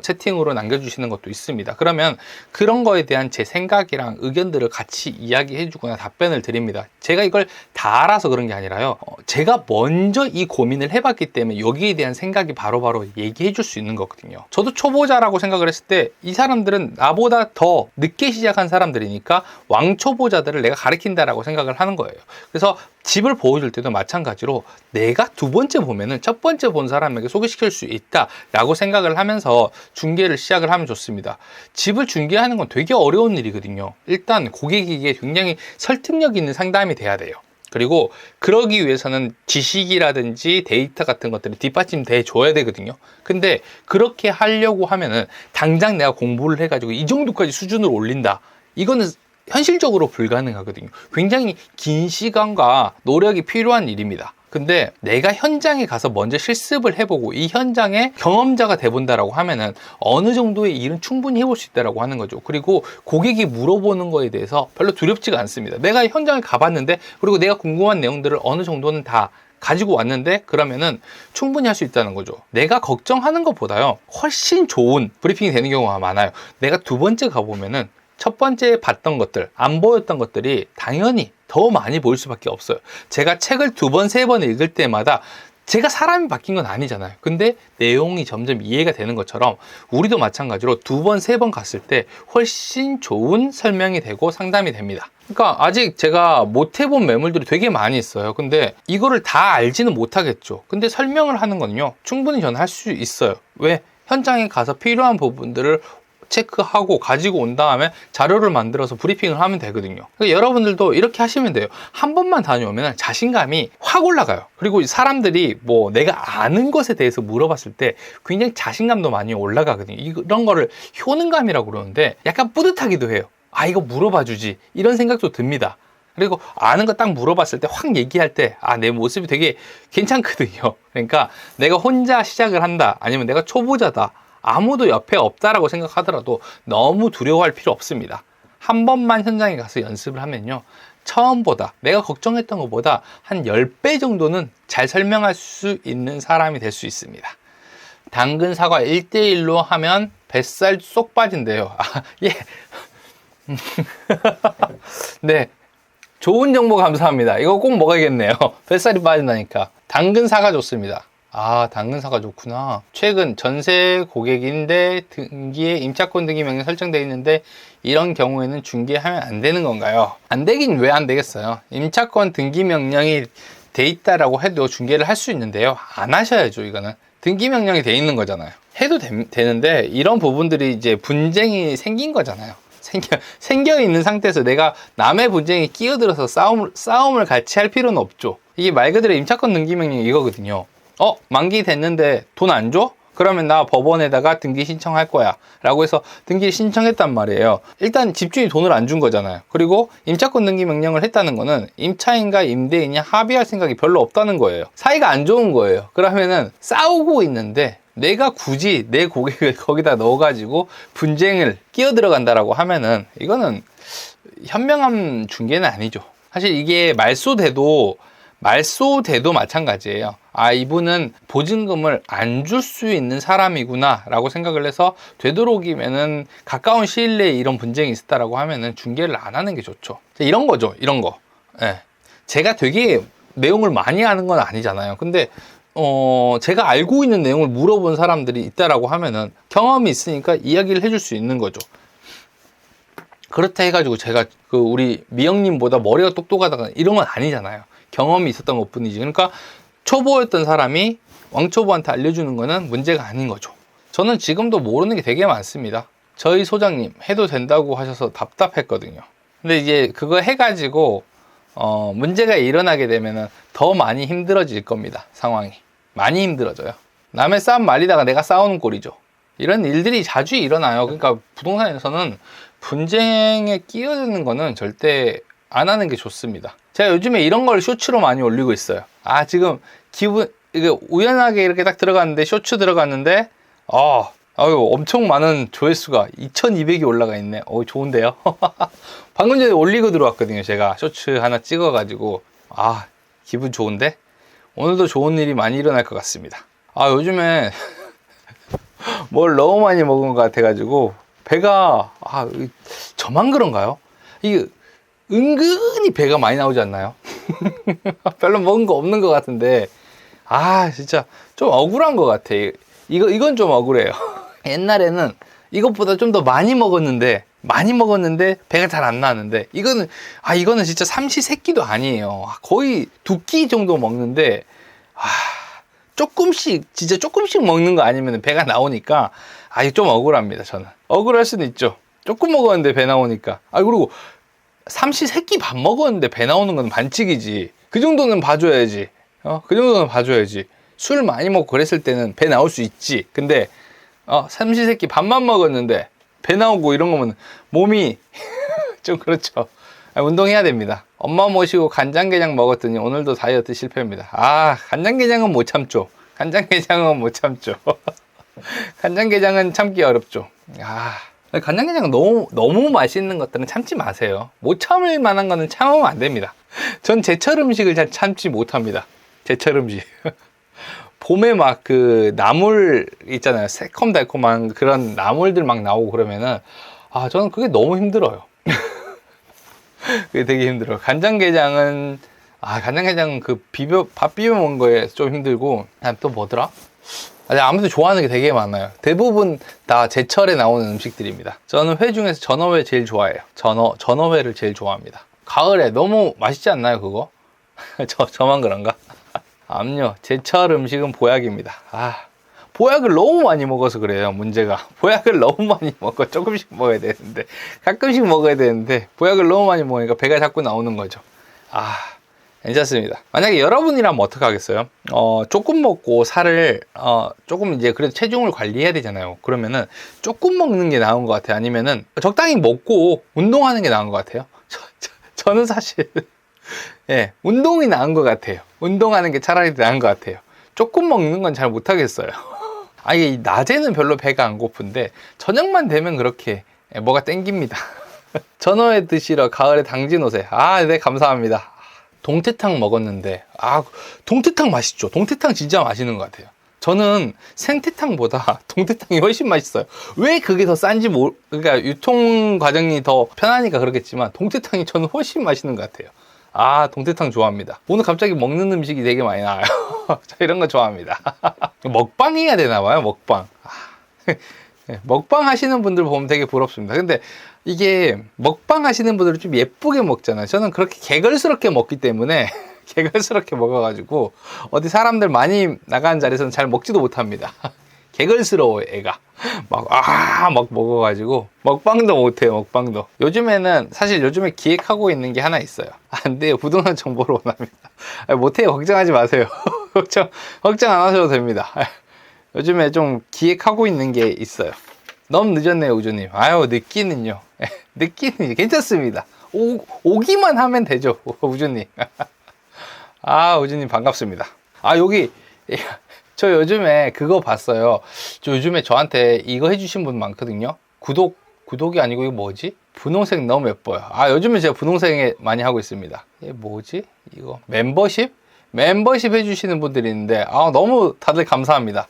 [SPEAKER 1] 채팅으로 남겨주시는 것도 있습니다. 그러면 그런 거에 대한 제 생각이랑 의견들을 같이 이야기해 주거나 답변을 드립니다. 제가 이걸 다 알아서 그런 게 아니라요, 제가 먼저 이 고민을 해봤기 때문에 여기에 대한 생각이 바로바로 얘기해 줄 수 있는 거거든요. 저도 초보자라고 생각을 했을 때 이 사람들은 나보다 더 늦게 시작한 사람들이니까 왕초보자들을 내가 가르친다라고 생각을 하는 거예요. 그래서 집을 보여줄 때도 마찬가지로 내가 두 번째 보면은 첫 번째 본 사람에게 소개시킬 수 있다라고 생각을 하면서 중개를 시작을 하면 좋습니다. 집을 중개하는 건 되게 어려운 일이거든요. 일단 고객에게 굉장히 설득력 있는 상담이 돼야 돼요. 그리고 그러기 위해서는 지식이라든지 데이터 같은 것들이 뒷받침돼 줘야 되거든요. 근데 그렇게 하려고 하면은 당장 내가 공부를 해가지고 이 정도까지 수준을 올린다, 이거는 현실적으로 불가능하거든요. 굉장히 긴 시간과 노력이 필요한 일입니다. 근데 내가 현장에 가서 먼저 실습을 해보고 이 현장의 경험자가 돼본다라고 하면은 어느 정도의 일은 충분히 해볼 수 있다라고 하는 거죠. 그리고 고객이 물어보는 거에 대해서 별로 두렵지가 않습니다. 내가 현장에 가봤는데, 그리고 내가 궁금한 내용들을 어느 정도는 다 가지고 왔는데, 그러면은 충분히 할 수 있다는 거죠. 내가 걱정하는 것보다요, 훨씬 좋은 브리핑이 되는 경우가 많아요. 내가 두 번째 가보면은 첫 번째 봤던 것들, 안 보였던 것들이 당연히 더 많이 보일 수밖에 없어요. 제가 책을 두 번, 세 번 읽을 때마다 제가 사람이 바뀐 건 아니잖아요. 근데 내용이 점점 이해가 되는 것처럼 우리도 마찬가지로 두 번, 세 번 갔을 때 훨씬 좋은 설명이 되고 상담이 됩니다. 그러니까 아직 제가 못 해본 매물들이 되게 많이 있어요. 근데 이거를 다 알지는 못하겠죠. 근데 설명을 하는 건요, 충분히 저는 할 수 있어요. 왜? 현장에 가서 필요한 부분들을 체크하고 가지고 온 다음에 자료를 만들어서 브리핑을 하면 되거든요. 그러니까 여러분들도 이렇게 하시면 돼요. 한 번만 다녀오면 자신감이 확 올라가요. 그리고 사람들이 뭐 내가 아는 것에 대해서 물어봤을 때 굉장히 자신감도 많이 올라가거든요. 이런 거를 효능감이라고 그러는데 약간 뿌듯하기도 해요. 아, 이거 물어봐 주지, 이런 생각도 듭니다. 그리고 아는 거 딱 물어봤을 때 확 얘기할 때 내 모습이 되게 괜찮거든요. 그러니까 내가 혼자 시작을 한다, 아니면 내가 초보자다, 아무도 옆에 없다라고 생각하더라도 너무 두려워할 필요 없습니다. 한 번만 현장에 가서 연습을 하면요, 처음보다 내가 걱정했던 것보다 한 10배 정도는 잘 설명할 수 있는 사람이 될 수 있습니다. 당근 사과 1대1로 하면 뱃살 쏙 빠진대요. 예. 네, 좋은 정보 감사합니다. 이거 꼭 먹어야겠네요. 뱃살이 빠진다니까. 당근 사과 좋습니다. 당근 사과 좋구나. 최근 전세 고객인데 등기에 임차권 등기 명령 설정되어 있는데 이런 경우에는 중개하면 안 되는 건가요? 안 되긴 왜 안 되겠어요. 임차권 등기 명령이 돼 있다라고 해도 중개를 할 수 있는데요, 안 하셔야죠. 이거는 등기 명령이 돼 있는 거잖아요. 해도 되는데 이런 부분들이 이제 분쟁이 생긴 거잖아요. 생겨 있는 상태에서 내가 남의 분쟁에 끼어들어서 싸움을 같이 할 필요는 없죠. 이게 말 그대로 임차권 등기 명령이 이거거든요. 만기 됐는데 돈 안 줘? 그러면 나 법원에다가 등기 신청할 거야 라고 해서 등기 신청했단 말이에요. 일단 집주인이 돈을 안 준 거잖아요. 그리고 임차권 등기 명령을 했다는 거는 임차인과 임대인이 합의할 생각이 별로 없다는 거예요. 사이가 안 좋은 거예요. 그러면은 싸우고 있는데 내가 굳이 내 고객을 거기다 넣어가지고 분쟁을 끼어들어간다라고 하면은 이거는 현명한 중개는 아니죠. 사실 이게 말소돼도 마찬가지예요. 이분은 보증금을 안 줄 수 있는 사람이구나 라고 생각을 해서 되도록이면은 가까운 시일 내에 이런 분쟁이 있었다라고 하면은 중개를 안 하는 게 좋죠. 이런 거죠, 이런 거. 예. 제가 되게 내용을 많이 아는 건 아니잖아요. 근데 제가 알고 있는 내용을 물어본 사람들이 있다라고 하면은 경험이 있으니까 이야기를 해줄 수 있는 거죠. 그렇다 해가지고 제가 우리 미영님보다 머리가 똑똑하다거나 이런 건 아니잖아요. 경험이 있었던 것 뿐이지. 그러니까 초보였던 사람이 왕초보한테 알려주는 거는 문제가 아닌 거죠. 저는 지금도 모르는 게 되게 많습니다. 저희 소장님 해도 된다고 하셔서 답답했거든요. 근데 이제 그거 해가지고 문제가 일어나게 되면은 더 많이 힘들어질 겁니다. 상황이 많이 힘들어져요. 남의 싸움 말리다가 내가 싸우는 꼴이죠. 이런 일들이 자주 일어나요. 그러니까 부동산에서는 분쟁에 끼어드는 거는 절대 안 하는 게 좋습니다. 제가 요즘에 이런 걸 쇼츠로 많이 올리고 있어요. 지금 이게 우연하게 이렇게 딱 들어갔는데, 쇼츠 들어갔는데 엄청 많은 조회수가 2200이 올라가 있네. 좋은데요. 방금 전에 올리고 들어왔거든요. 제가 쇼츠 하나 찍어가지고 기분 좋은데 오늘도 좋은 일이 많이 일어날 것 같습니다. 요즘에 뭘 너무 많이 먹은 것 같아가지고 배가 저만 그런가요? 이게 은근히 배가 많이 나오지 않나요? 별로 먹은 거 없는 것 같은데 진짜 좀 억울한 것 같아. 이건 좀 억울해요. 옛날에는 이것보다 좀 더 많이 먹었는데 배가 잘 안 나는데 이거는 진짜 삼시세끼도 아니에요. 거의 2끼 정도 먹는데 진짜 조금씩 먹는 거 아니면 배가 나오니까 이거 좀 억울합니다. 저는 억울할 수도 있죠. 조금 먹었는데 배 나오니까. 그리고 삼시세끼 밥 먹었는데 배 나오는 건 반칙이지. 그 정도는 봐줘야지. 그 정도는 봐줘야지. 술 많이 먹고 그랬을 때는 배 나올 수 있지. 근데 삼시세끼 밥만 먹었는데 배 나오고 이런 거면 몸이 좀 그렇죠. 운동해야 됩니다. 엄마 모시고 간장게장 먹었더니 오늘도 다이어트 실패입니다. 간장게장은 못 참죠. 간장게장은 참기 어렵죠. 간장게장은 너무 맛있는 것들은 참지 마세요. 못 참을 만한 거는 참으면 안 됩니다. 전 제철 음식을 잘 참지 못합니다. 제철 음식. 봄에 막 나물 있잖아요. 새콤달콤한 그런 나물들 막 나오고 그러면은 저는 그게 너무 힘들어요. 그게 되게 힘들어요. 간장게장은 밥 비벼 먹은 거에 좀 힘들고, 또 뭐더라? 아무튼 좋아하는 게 되게 많아요. 대부분 다 제철에 나오는 음식들입니다. 저는 회 중에서 전어회 제일 좋아해요. 전어회를 제일 좋아합니다. 가을에 너무 맛있지 않나요, 그거? 저만 그런가? 암요, 제철 음식은 보약입니다. 보약을 너무 많이 먹어서 그래요, 문제가. 보약을 너무 많이 먹어. 조금씩 먹어야 되는데, 가끔씩 먹어야 되는데, 보약을 너무 많이 먹으니까 배가 자꾸 나오는 거죠. 괜찮습니다. 만약에 여러분이라면 어떡하겠어요? 조금 먹고 살을, 조금 이제 그래도 체중을 관리해야 되잖아요. 그러면은 조금 먹는 게 나은 것 같아요. 아니면은 적당히 먹고 운동하는 게 나은 것 같아요. 저는 사실, 운동이 나은 것 같아요. 운동하는 게 차라리 나은 것 같아요. 조금 먹는 건 잘 못하겠어요. 낮에는 별로 배가 안 고픈데, 저녁만 되면 그렇게 뭐가 땡깁니다. 전어회 드시러 가을에 당진 오세요. 아, 네, 감사합니다. 동태탕 먹었는데, 동태탕 맛있죠? 동태탕 진짜 맛있는 것 같아요. 저는 생태탕보다 동태탕이 훨씬 맛있어요. 왜 그게 더 싼지 그러니까 유통 과정이 더 편하니까 그렇겠지만, 동태탕이 저는 훨씬 맛있는 것 같아요. 동태탕 좋아합니다. 오늘 갑자기 먹는 음식이 되게 많이 나와요. 저 이런 거 좋아합니다. 먹방 해야 되나 봐요, 먹방. 먹방 하시는 분들 보면 되게 부럽습니다. 근데 이게 먹방 하시는 분들은 좀 예쁘게 먹잖아요. 저는 그렇게 개걸스럽게 먹기 때문에 개걸스럽게 먹어가지고 어디 사람들 많이 나가는 자리에서는 잘 먹지도 못합니다. 개걸스러워요, 애가. 막 먹어가지고 먹방도 못해요, 먹방도. 사실 요즘에 기획하고 있는 게 하나 있어요. 안 돼요, 부동산 정보를 원합니다. 못해요, 걱정하지 마세요. 걱정 안 하셔도 됩니다. 요즘에 좀 기획하고 있는 게 있어요. 너무 늦었네요, 우주님. 늦기는요. 늦기는 괜찮습니다. 오기만 하면 되죠, 우주님. 우주님 반갑습니다. 여기 저 요즘에 그거 봤어요. 저 요즘에 저한테 이거 해주신 분 많거든요. 구독이 아니고 이거 뭐지? 분홍색 너무 예뻐요. 요즘에 제가 분홍색에 많이 하고 있습니다. 이게 뭐지? 이거 멤버십 해주시는 분들이 있는데 너무 다들 감사합니다.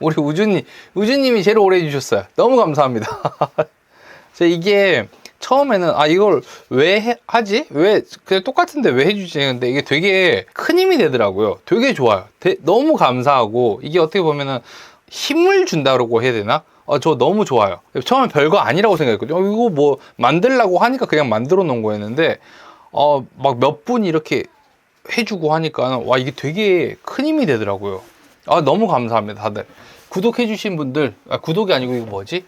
[SPEAKER 1] 우리 우주님이 제일 오래 해주셨어요. 너무 감사합니다. 이게 처음에는 이걸 왜 하지? 그냥 똑같은데 왜 해주지? 근데 이게 되게 큰 힘이 되더라고요. 되게 좋아요. 너무 감사하고, 이게 어떻게 보면은 힘을 준다고 해야 되나? 저 너무 좋아요. 처음에 별거 아니라고 생각했거든요. 이거 뭐 만들라고 하니까 그냥 만들어 놓은 거였는데, 막 몇 분 이렇게 해주고 하니까 이게 되게 큰 힘이 되더라고요. 너무 감사합니다, 다들. 구독해주신 분들, 구독이 아니고 이거 뭐지?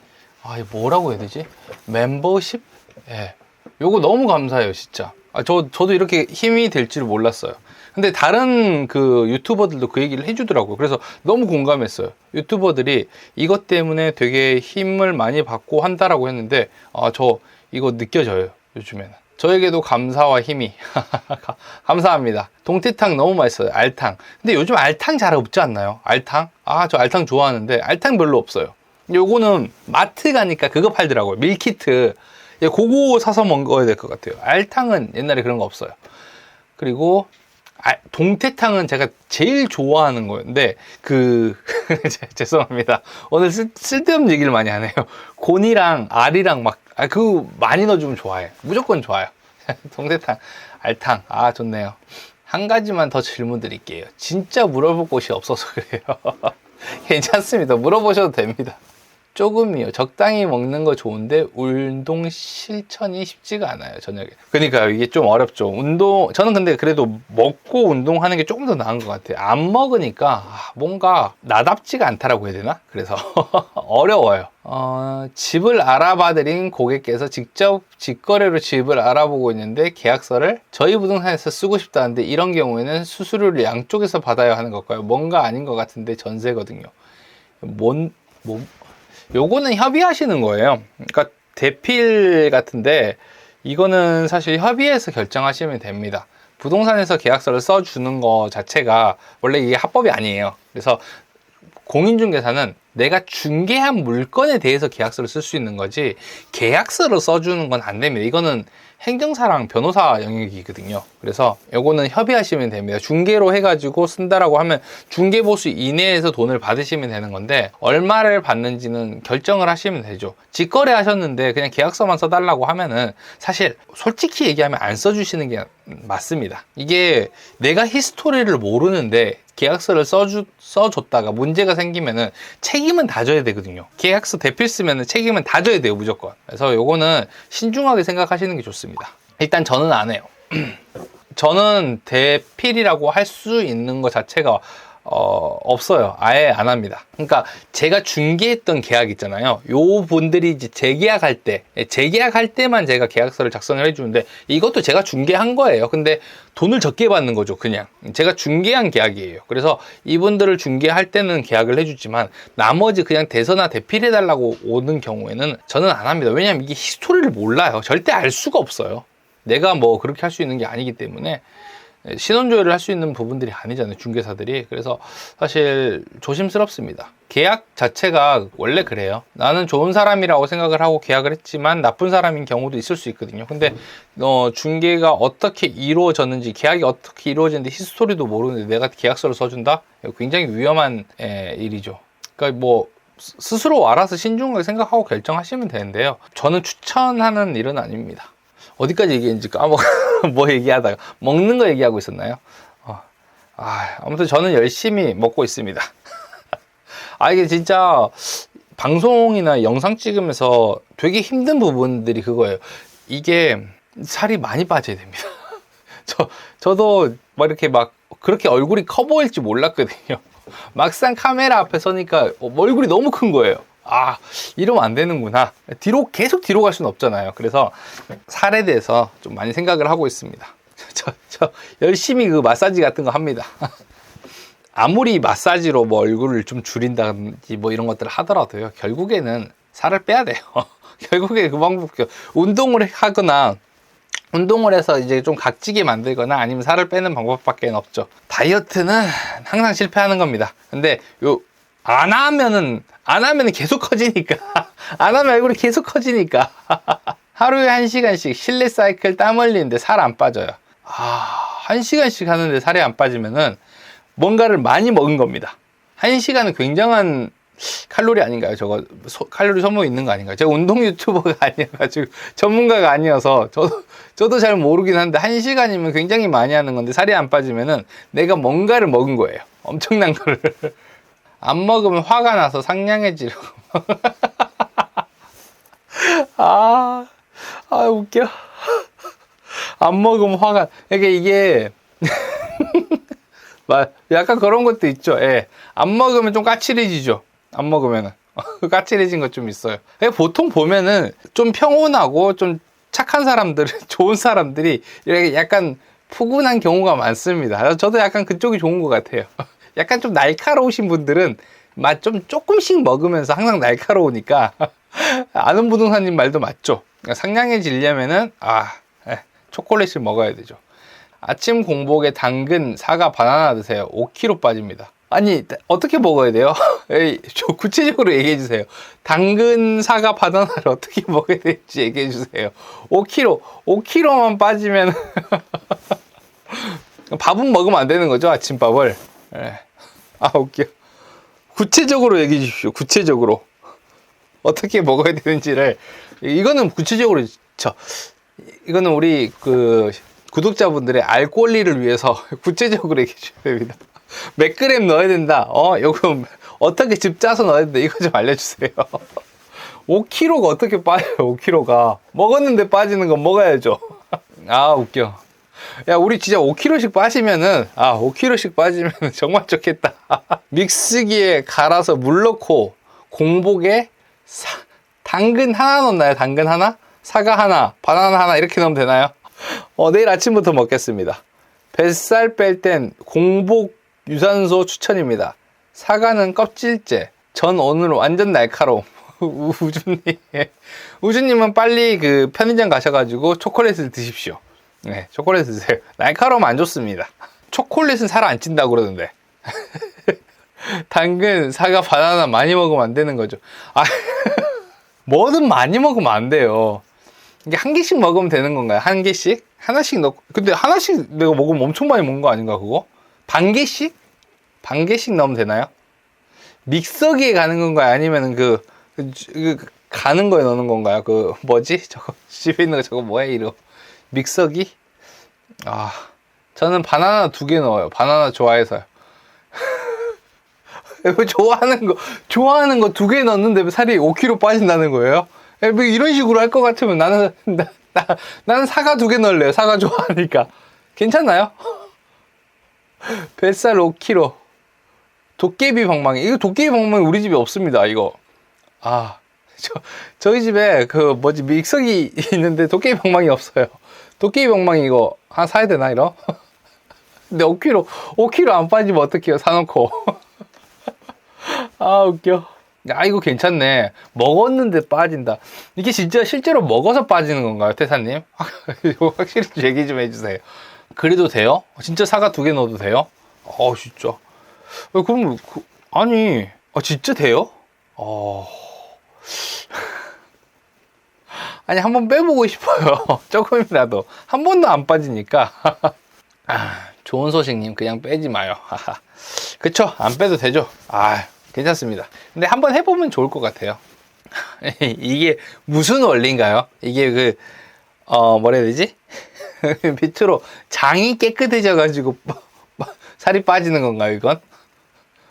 [SPEAKER 1] 이거 뭐라고 해야 되지? 멤버십? 예. 요거 너무 감사해요, 진짜. 저도 이렇게 힘이 될 줄 몰랐어요. 근데 다른 그 유튜버들도 그 얘기를 해주더라고요. 그래서 너무 공감했어요. 유튜버들이 이것 때문에 되게 힘을 많이 받고 한다라고 했는데, 저 이거 느껴져요, 요즘에는. 저에게도 감사와 힘이. 감사합니다. 동태탕 너무 맛있어요, 알탕. 근데 요즘 알탕 잘 없지 않나요? 알탕? 저 알탕 좋아하는데, 알탕 별로 없어요. 요거는 마트 가니까 그거 팔더라고요, 밀키트. 그거 사서 먹어야 될 것 같아요. 알탕은 옛날에 그런 거 없어요. 그리고 동태탕은 제가 제일 좋아하는 거였는데 죄송합니다. 오늘 쓸데없는 얘기를 많이 하네요. 곤이랑 알이랑 그거 많이 넣어주면 좋아해요. 무조건 좋아요. 동태탕, 알탕. 좋네요. 한 가지만 더 질문 드릴게요. 진짜 물어볼 곳이 없어서 그래요. 괜찮습니다. 물어보셔도 됩니다. 조금이요. 적당히 먹는 거 좋은데 운동 실천이 쉽지가 않아요, 저녁에. 그러니까요, 이게 좀 어렵죠. 저는 근데 그래도 먹고 운동하는 게 조금 더 나은 것 같아요. 안 먹으니까 뭔가 나답지가 않다라고 해야 되나? 그래서 어려워요. 집을 알아봐드린 고객께서 직접 직거래로 집을 알아보고 있는데 계약서를 저희 부동산에서 쓰고 싶다는데, 이런 경우에는 수수료를 양쪽에서 받아야 하는 걸까요? 뭔가 아닌 것 같은데 전세거든요. 요거는 협의하시는 거예요. 그러니까 대필 같은데, 이거는 사실 협의해서 결정하시면 됩니다. 부동산에서 계약서를 써주는 거 자체가 원래 이게 합법이 아니에요. 그래서 공인중개사는 내가 중개한 물건에 대해서 계약서를 쓸 수 있는 거지, 계약서를 써주는 건 안 됩니다. 이거는 행정사랑 변호사 영역이거든요. 그래서 요거는 협의하시면 됩니다. 중개로 해가지고 쓴다라고 하면 중개보수 이내에서 돈을 받으시면 되는 건데, 얼마를 받는지는 결정을 하시면 되죠. 직거래 하셨는데 그냥 계약서만 써달라고 하면은 사실 솔직히 얘기하면 안 써주시는 게 맞습니다. 이게 내가 히스토리를 모르는데 계약서를 써줬다가 문제가 생기면은 책임은 다 져야 되거든요. 계약서 대필 쓰면은 책임은 다 져야 돼요, 무조건. 그래서 요거는 신중하게 생각하시는 게 좋습니다. 일단 저는 안 해요. 저는 대필이라고 할 수 있는 것 자체가 없어요. 아예 안 합니다. 그러니까 제가 중개했던 계약 있잖아요. 요 분들이 이제 재계약할 때만 제가 계약서를 작성을 해주는데, 이것도 제가 중개한 거예요. 근데 돈을 적게 받는 거죠, 그냥. 제가 중개한 계약이에요. 그래서 이분들을 중개할 때는 계약을 해주지만, 나머지 그냥 대서나 대필해달라고 오는 경우에는 저는 안 합니다. 왜냐면 이게 히스토리를 몰라요. 절대 알 수가 없어요. 내가 뭐 그렇게 할 수 있는 게 아니기 때문에. 신원조회를 할 수 있는 부분들이 아니잖아요, 중개사들이. 그래서 사실 조심스럽습니다. 계약 자체가 원래 그래요. 나는 좋은 사람이라고 생각을 하고 계약을 했지만 나쁜 사람인 경우도 있을 수 있거든요. 근데 중개가 어떻게 이루어졌는지, 계약이 어떻게 이루어졌는지 히스토리도 모르는데 내가 계약서를 써준다? 굉장히 위험한 일이죠. 그러니까 뭐 스스로 알아서 신중하게 생각하고 결정하시면 되는데요, 저는 추천하는 일은 아닙니다. 어디까지 얘기했는지 까먹어. 뭐 얘기하다가 먹는 거 얘기하고 있었나요? 아무튼 저는 열심히 먹고 있습니다. 이게 진짜 방송이나 영상 찍으면서 되게 힘든 부분들이 그거예요. 이게 살이 많이 빠져야 됩니다. 저도 막 이렇게 막 그렇게 얼굴이 커 보일지 몰랐거든요. 막상 카메라 앞에 서니까 얼굴이 너무 큰 거예요. 이러면 안 되는구나. 계속 뒤로 갈 수는 없잖아요. 그래서 살에 대해서 좀 많이 생각을 하고 있습니다. 저 열심히 그 마사지 같은 거 합니다. 아무리 마사지로 뭐 얼굴을 좀 줄인다든지 뭐 이런 것들을 하더라도요, 결국에는 살을 빼야 돼요. 결국에 그 방법, 운동을 하거나 운동을 해서 이제 좀 각지게 만들거나 아니면 살을 빼는 방법밖에 없죠. 다이어트는 항상 실패하는 겁니다. 근데 안 하면은 계속 커지니까. 안 하면 얼굴이 계속 커지니까. 하루에 1시간씩 실내 사이클 땀 흘리는데 살 안 빠져요. 1시간씩 하는데 살이 안 빠지면은 뭔가를 많이 먹은 겁니다. 1시간은 굉장한 칼로리 아닌가요? 저거 칼로리 소모 있는 거 아닌가요? 제가 운동 유튜버가 아니어가지고 전문가가 아니어서 저도 잘 모르긴 한데 1시간이면 굉장히 많이 하는 건데 살이 안 빠지면은 내가 뭔가를 먹은 거예요. 엄청난 거를. 안 먹으면 화가 나서 상냥해지려고. 웃겨. 안 먹으면 화가, 이게 약간 그런 것도 있죠. 예. 안 먹으면 좀 까칠해지죠. 안 먹으면은. 까칠해진 것 좀 있어요. 보통 보면은 좀 평온하고 좀 착한 사람들, 좋은 사람들이 이렇게 약간 푸근한 경우가 많습니다. 저도 약간 그쪽이 좋은 것 같아요. 약간 좀 날카로우신 분들은 조금씩 먹으면서 항상 날카로우니까 아는 부동산님 말도 맞죠. 상냥해지려면은 초콜릿을 먹어야 되죠. 아침 공복에 당근, 사과, 바나나 드세요. 5kg 빠집니다. 아니, 어떻게 먹어야 돼요? 구체적으로 얘기해 주세요. 당근, 사과, 바나나를 어떻게 먹어야 될지 얘기해 주세요. 5kg만 빠지면 밥은 먹으면 안 되는 거죠, 아침밥을. 웃겨. 구체적으로 얘기해 주십시오. 구체적으로 어떻게 먹어야 되는지를. 이거는 구체적으로 이거는 우리 구독자분들의 알 권리를 위해서 구체적으로 얘기해 주셔야 됩니다. 몇 그램 넣어야 된다. 요거 어떻게 집 짜서 넣어야 된다. 이거 좀 알려주세요. 5kg가 어떻게 빠져요? 5kg가 먹었는데 빠지는 건 먹어야죠. 웃겨. 야, 우리 진짜 5kg씩 빠지면은 5kg씩 빠지면 정말 좋겠다. 믹스기에 갈아서 물 넣고 공복에 당근 하나 넣나요? 당근 하나? 사과 하나, 바나나 하나 이렇게 넣으면 되나요? 내일 아침부터 먹겠습니다. 뱃살 뺄 땐 공복 유산소 추천입니다. 사과는 껍질째. 전 오늘 완전 날카로움. 우주님은 빨리 편의점 가셔가지고 초콜릿을 드십시오. 네, 초콜릿 드세요. 날카로움 안 좋습니다. 초콜릿은 살 안 찐다고 그러던데. 당근, 사과, 바나나 많이 먹으면 안 되는 거죠. 뭐든 많이 먹으면 안 돼요. 이게 한 개씩 먹으면 되는 건가요? 한 개씩? 하나씩 넣고. 근데 하나씩 내가 먹으면 엄청 많이 먹는 거 아닌가, 그거? 반 개씩? 반 개씩 넣으면 되나요? 믹서기에 가는 건가요? 아니면은 가는 거에 넣는 건가요? 저거, 집에 있는 거 저거 뭐야, 이름? 믹서기? 저는 바나나 2개 넣어요. 바나나 좋아해서요. 좋아하는 거 2개 넣었는데 살이 5kg 빠진다는 거예요? 뭐 이런 식으로 할 것 같으면 나는 사과 2개 넣을래요. 사과 좋아하니까. 괜찮나요? 뱃살 5kg. 도깨비 방망이. 이거 도깨비 방망이 우리 집에 없습니다, 이거. 저희 집에 믹서기 있는데 도깨비 방망이 없어요. 도깨비 방망이 이거 하나 사야 되나, 이러? 근데 5kg 안 빠지면 어떡해요, 사놓고. 웃겨. 이거 괜찮네. 먹었는데 빠진다. 이게 진짜 실제로 먹어서 빠지는 건가요, 태사님? 이거 확실히 얘기 좀 해주세요. 그래도 돼요? 진짜 사과 2개 넣어도 돼요? 진짜. 그럼, 아니, 진짜 돼요? 아니, 한번 빼보고 싶어요. 조금이라도. 한 번도 안 빠지니까. 좋은 소식님, 그냥 빼지 마요. 그쵸? 안 빼도 되죠? 괜찮습니다. 근데 한번 해보면 좋을 것 같아요. 이게 무슨 원리인가요? 이게 뭐라 해야 되지? 밑으로 장이 깨끗해져가지고 살이 빠지는 건가요, 이건?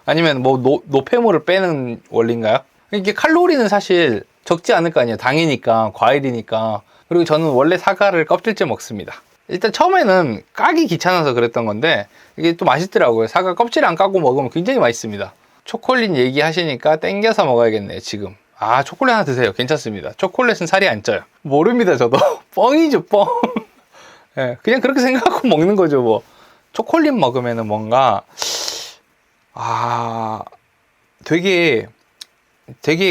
[SPEAKER 1] 아니면 뭐 노폐물을 빼는 원리인가요? 이게 칼로리는 사실 적지 않을 거 아니에요. 당이니까, 과일이니까. 그리고 저는 원래 사과를 껍질째 먹습니다. 일단 처음에는 까기 귀찮아서 그랬던 건데 이게 또 맛있더라고요. 사과 껍질 안 까고 먹으면 굉장히 맛있습니다. 초콜릿 얘기하시니까 땡겨서 먹어야겠네요, 지금. 초콜릿 하나 드세요. 괜찮습니다. 초콜릿은 살이 안 쪄요. 모릅니다, 저도. 뻥이죠, 뻥. 네, 그냥 그렇게 생각하고 먹는 거죠, 뭐. 초콜릿 먹으면은 뭔가, 되게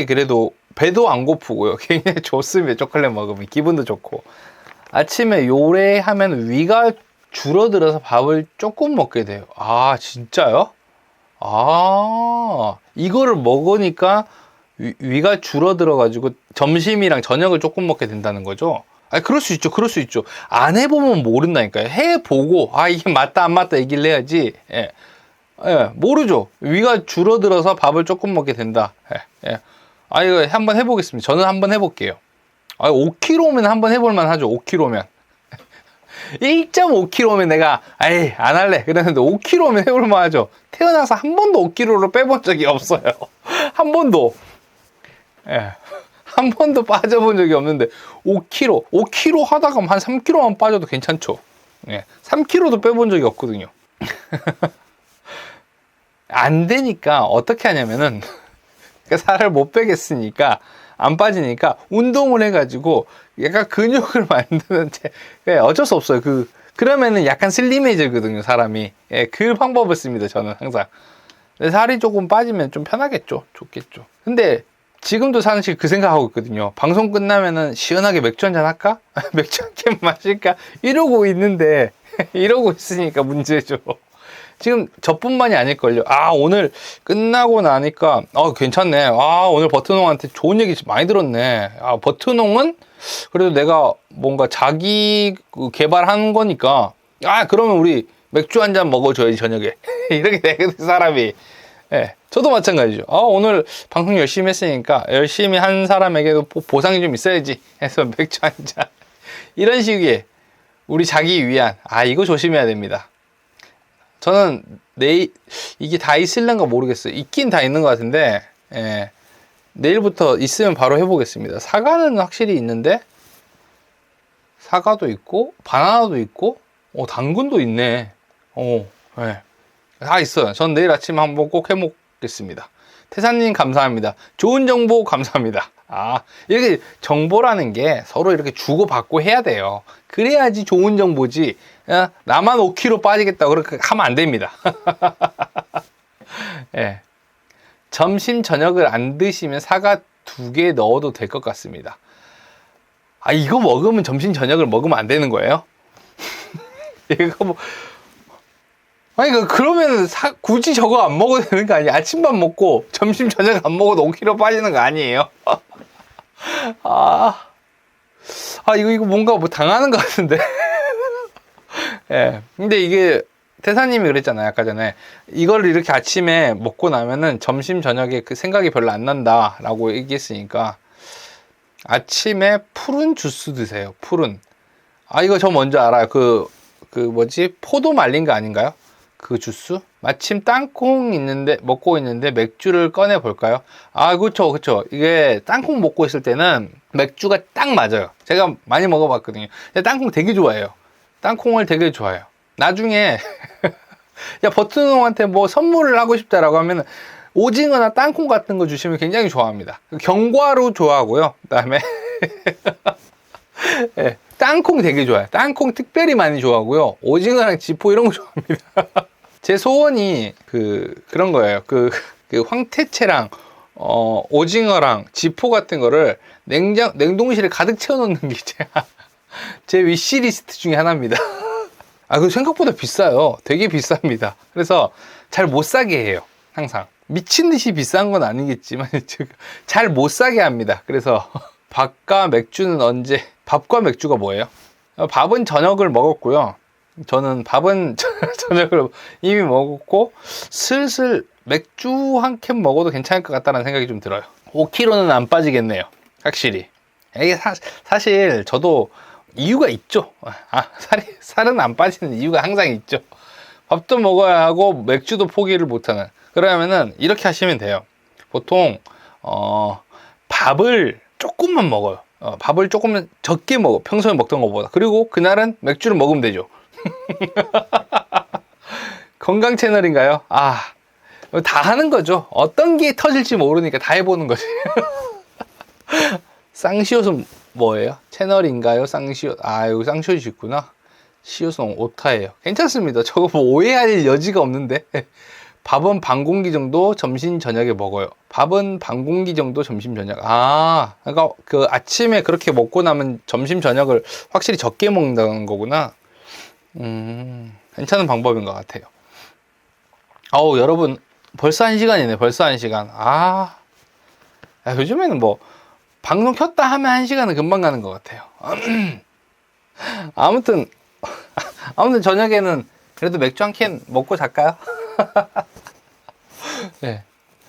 [SPEAKER 1] 그래도 배도 안 고프고요. 굉장히 좋습니다. 초콜릿 먹으면. 기분도 좋고. 아침에 요래하면 위가 줄어들어서 밥을 조금 먹게 돼요. 진짜요? 이거를 먹으니까 위가 줄어들어가지고 점심이랑 저녁을 조금 먹게 된다는 거죠? 그럴 수 있죠. 그럴 수 있죠. 안 해보면 모른다니까요. 해보고, 이게 맞다, 안 맞다 얘기를 해야지. 예. 모르죠. 위가 줄어들어서 밥을 조금 먹게 된다. 이거 한번 해보겠습니다. 저는 한번 해볼게요. 5kg면 한번 해볼만 하죠. 5kg면. 1.5kg면 내가, 안 할래. 그랬는데 5kg면 해볼만 하죠. 태어나서 한 번도 5kg로 빼본 적이 없어요. 한 번도. 한 번도 빠져본 적이 없는데, 5kg 하다가 한 3kg만 빠져도 괜찮죠. 3kg도 빼본 적이 없거든요. 안 되니까 어떻게 하냐면은, 살을 못 빼겠으니까, 안 빠지니까 운동을 해가지고 약간 근육을 만드는데 어쩔 수 없어요. 그러면은 약간 슬림해지거든요, 사람이. 그 방법을 씁니다, 저는 항상. 살이 조금 빠지면 좀 편하겠죠, 좋겠죠. 근데 지금도 사실 그 생각하고 있거든요. 방송 끝나면은 시원하게 맥주 한잔 할까? 맥주 한 캔 마실까? 이러고 있는데 이러고 있으니까 문제죠. 지금 저뿐만이 아닐걸요. 오늘 끝나고 나니까 괜찮네. 오늘 버트농한테 좋은 얘기 많이 들었네. 버트농은 그래도 내가 뭔가 자기 개발한 거니까 그러면 우리 맥주 한 잔 먹어줘야지 저녁에. 이렇게 되거든, 사람이. 저도 마찬가지죠. 오늘 방송 열심히 했으니까 열심히 한 사람에게도 보상이 좀 있어야지 해서 맥주 한 잔. 이런 식의 우리 자기 위안. 이거 조심해야 됩니다. 저는 이게 다 있을런가 모르겠어요. 있긴 다 있는 것 같은데, 내일부터 있으면 바로 해보겠습니다. 사과는 확실히 있는데, 사과도 있고, 바나나도 있고, 당근도 있네. 다 있어요. 전 내일 아침에 한번 꼭 해먹겠습니다. 태사님 감사합니다. 좋은 정보 감사합니다. 이렇게 정보라는 게 서로 이렇게 주고받고 해야 돼요. 그래야지 좋은 정보지. 나만 5kg 빠지겠다 그렇게 하면 안 됩니다. 점심 저녁을 안 드시면 사과 2개 넣어도 될 것 같습니다. 이거 먹으면 점심 저녁을 먹으면 안 되는 거예요? 이거 뭐 그러면 굳이 저거 안 먹어도 되는 거 아니에요? 아침밥 먹고 점심 저녁 안 먹어도 5kg 빠지는 거 아니에요? 이거 뭔가 뭐 당하는 것 같은데. 근데 이게 태사님이 그랬잖아요, 아까 전에. 이걸 이렇게 아침에 먹고 나면은 점심 저녁에 그 생각이 별로 안 난다 라고 얘기했으니까 아침에 푸른 주스 드세요. 푸른. 이거 저 먼저 알아요. 뭐지? 포도 말린 거 아닌가요? 그 주스? 마침 땅콩 먹고 있는데 맥주를 꺼내 볼까요? 그쵸. 이게 땅콩 먹고 있을 때는 맥주가 딱 맞아요. 제가 많이 먹어봤거든요. 근데 땅콩 되게 좋아해요. 땅콩을 되게 좋아해요. 나중에, 버트농한테 뭐 선물을 하고 싶다라고 하면 오징어나 땅콩 같은 거 주시면 굉장히 좋아합니다. 견과류 좋아하고요. 그 다음에, 땅콩 되게 좋아해요. 땅콩 특별히 많이 좋아하고요. 오징어랑 지포 이런 거 좋아합니다. 제 소원이 그런 거예요. 황태채랑 오징어랑 지포 같은 거를 냉동실에 가득 채워 놓는 게 제 위시리스트 중에 하나입니다. 그 생각보다 비싸요. 되게 비쌉니다. 그래서 잘 못 사게 해요. 항상. 미친 듯이 비싼 건 아니겠지만 잘 못 사게 합니다. 그래서 밥과 맥주는 언제? 밥과 맥주가 뭐예요? 밥은 저녁을 먹었고요. 저는 밥은 저녁을 이미 먹었고 슬슬 맥주 한 캔 먹어도 괜찮을 것 같다는 생각이 좀 들어요. 5kg는 안 빠지겠네요. 확실히. 이게 사실 저도 이유가 있죠. 살은 안 빠지는 이유가 항상 있죠. 밥도 먹어야 하고 맥주도 포기를 못하는. 그러면은 이렇게 하시면 돼요. 보통 밥을 조금만 먹어요. 밥을 조금 적게 먹어. 평소에 먹던 것보다. 그리고 그날은 맥주를 먹으면 되죠. 건강 채널인가요? 다 하는 거죠. 어떤 게 터질지 모르니까 다 해보는 거지. 쌍시옷은 뭐예요? 채널인가요? 쌍시옷. 여기 쌍시옷이 있구나. 시옷은 오타예요. 괜찮습니다. 저거 뭐 오해할 여지가 없는데. 밥은 반 공기 정도 점심 저녁에 먹어요. 밥은 반 공기 정도 점심 저녁. 그러니까 그 아침에 그렇게 먹고 나면 점심 저녁을 확실히 적게 먹는다는 거구나. 괜찮은 방법인 것 같아요. 여러분 벌써 1시간이네. 벌써 1시간. 요즘에는 뭐 방송 켰다 하면 1시간은 금방 가는 것 같아요. 아무튼 저녁에는 그래도 맥주 한 캔 먹고 잘까요? 네.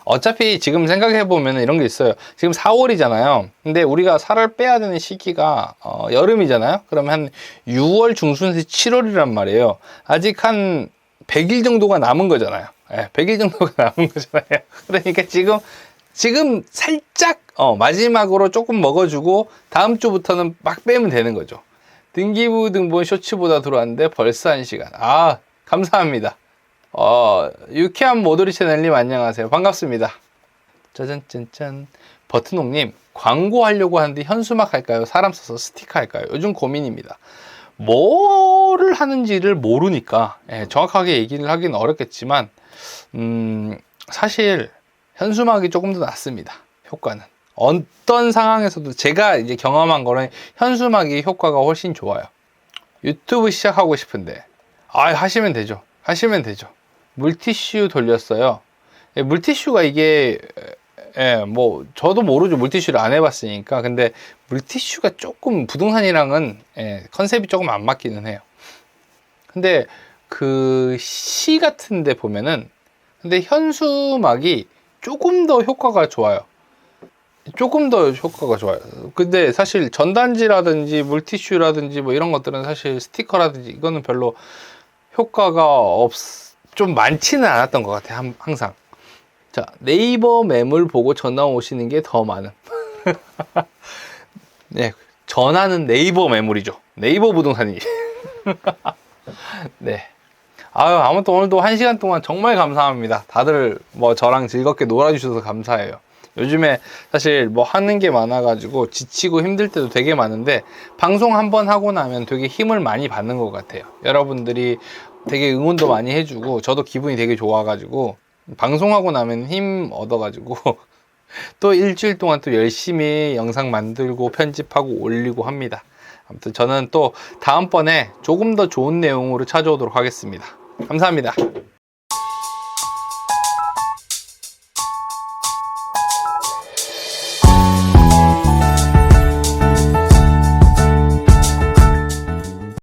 [SPEAKER 1] 어차피 지금 생각해보면 이런 게 있어요. 지금 4월이잖아요. 근데 우리가 살을 빼야 되는 시기가 여름이잖아요. 그러면 한 6월 중순에서 7월이란 말이에요. 아직 한 100일 정도가 남은 거잖아요. 100일 정도가 남은 거잖아요. 그러니까 지금 살짝 마지막으로 조금 먹어주고 다음 주부터는 막 빼면 되는 거죠. 등기부 등본 쇼츠보다 들어왔는데 벌써 1시간. 감사합니다. 유쾌한 모돌이 채널님 안녕하세요. 반갑습니다. 짜잔짠짠. 버튼옥님, 광고하려고 하는데 현수막 할까요? 사람 써서 스티커 할까요? 요즘 고민입니다. 뭐를 하는지를 모르니까 정확하게 얘기를 하기는 어렵겠지만 사실 현수막이 조금 더 낫습니다. 효과는. 어떤 상황에서도 제가 이제 경험한 거는 현수막이 효과가 훨씬 좋아요. 유튜브 시작하고 싶은데 하시면 되죠. 물티슈 돌렸어요. 물티슈가 이게 뭐 저도 모르죠. 물티슈를 안 해봤으니까. 근데 물티슈가 조금 부동산이랑은 컨셉이 조금 안 맞기는 해요. 근데 그 시 같은 데 보면은 근데 현수막이 조금 더 효과가 좋아요. 근데 사실 전단지라든지 물티슈라든지 뭐 이런 것들은 사실 스티커라든지 이거는 별로 효과가 좀 많지는 않았던 것 같아요. 항상. 자, 네이버 매물 보고 전화 오시는 게 더 많음. 네, 전화는 네이버 매물이죠. 네이버 부동산이. 네. 아무튼 오늘도 1시간 동안 정말 감사합니다. 다들 뭐 저랑 즐겁게 놀아주셔서 감사해요. 요즘에 사실 뭐 하는 게 많아가지고 지치고 힘들 때도 되게 많은데 방송 한번 하고 나면 되게 힘을 많이 받는 것 같아요. 여러분들이 되게 응원도 많이 해주고 저도 기분이 되게 좋아가지고 방송하고 나면 힘 얻어가지고 또 일주일 동안 또 열심히 영상 만들고 편집하고 올리고 합니다. 아무튼 저는 또 다음번에 조금 더 좋은 내용으로 찾아오도록 하겠습니다. 감사합니다.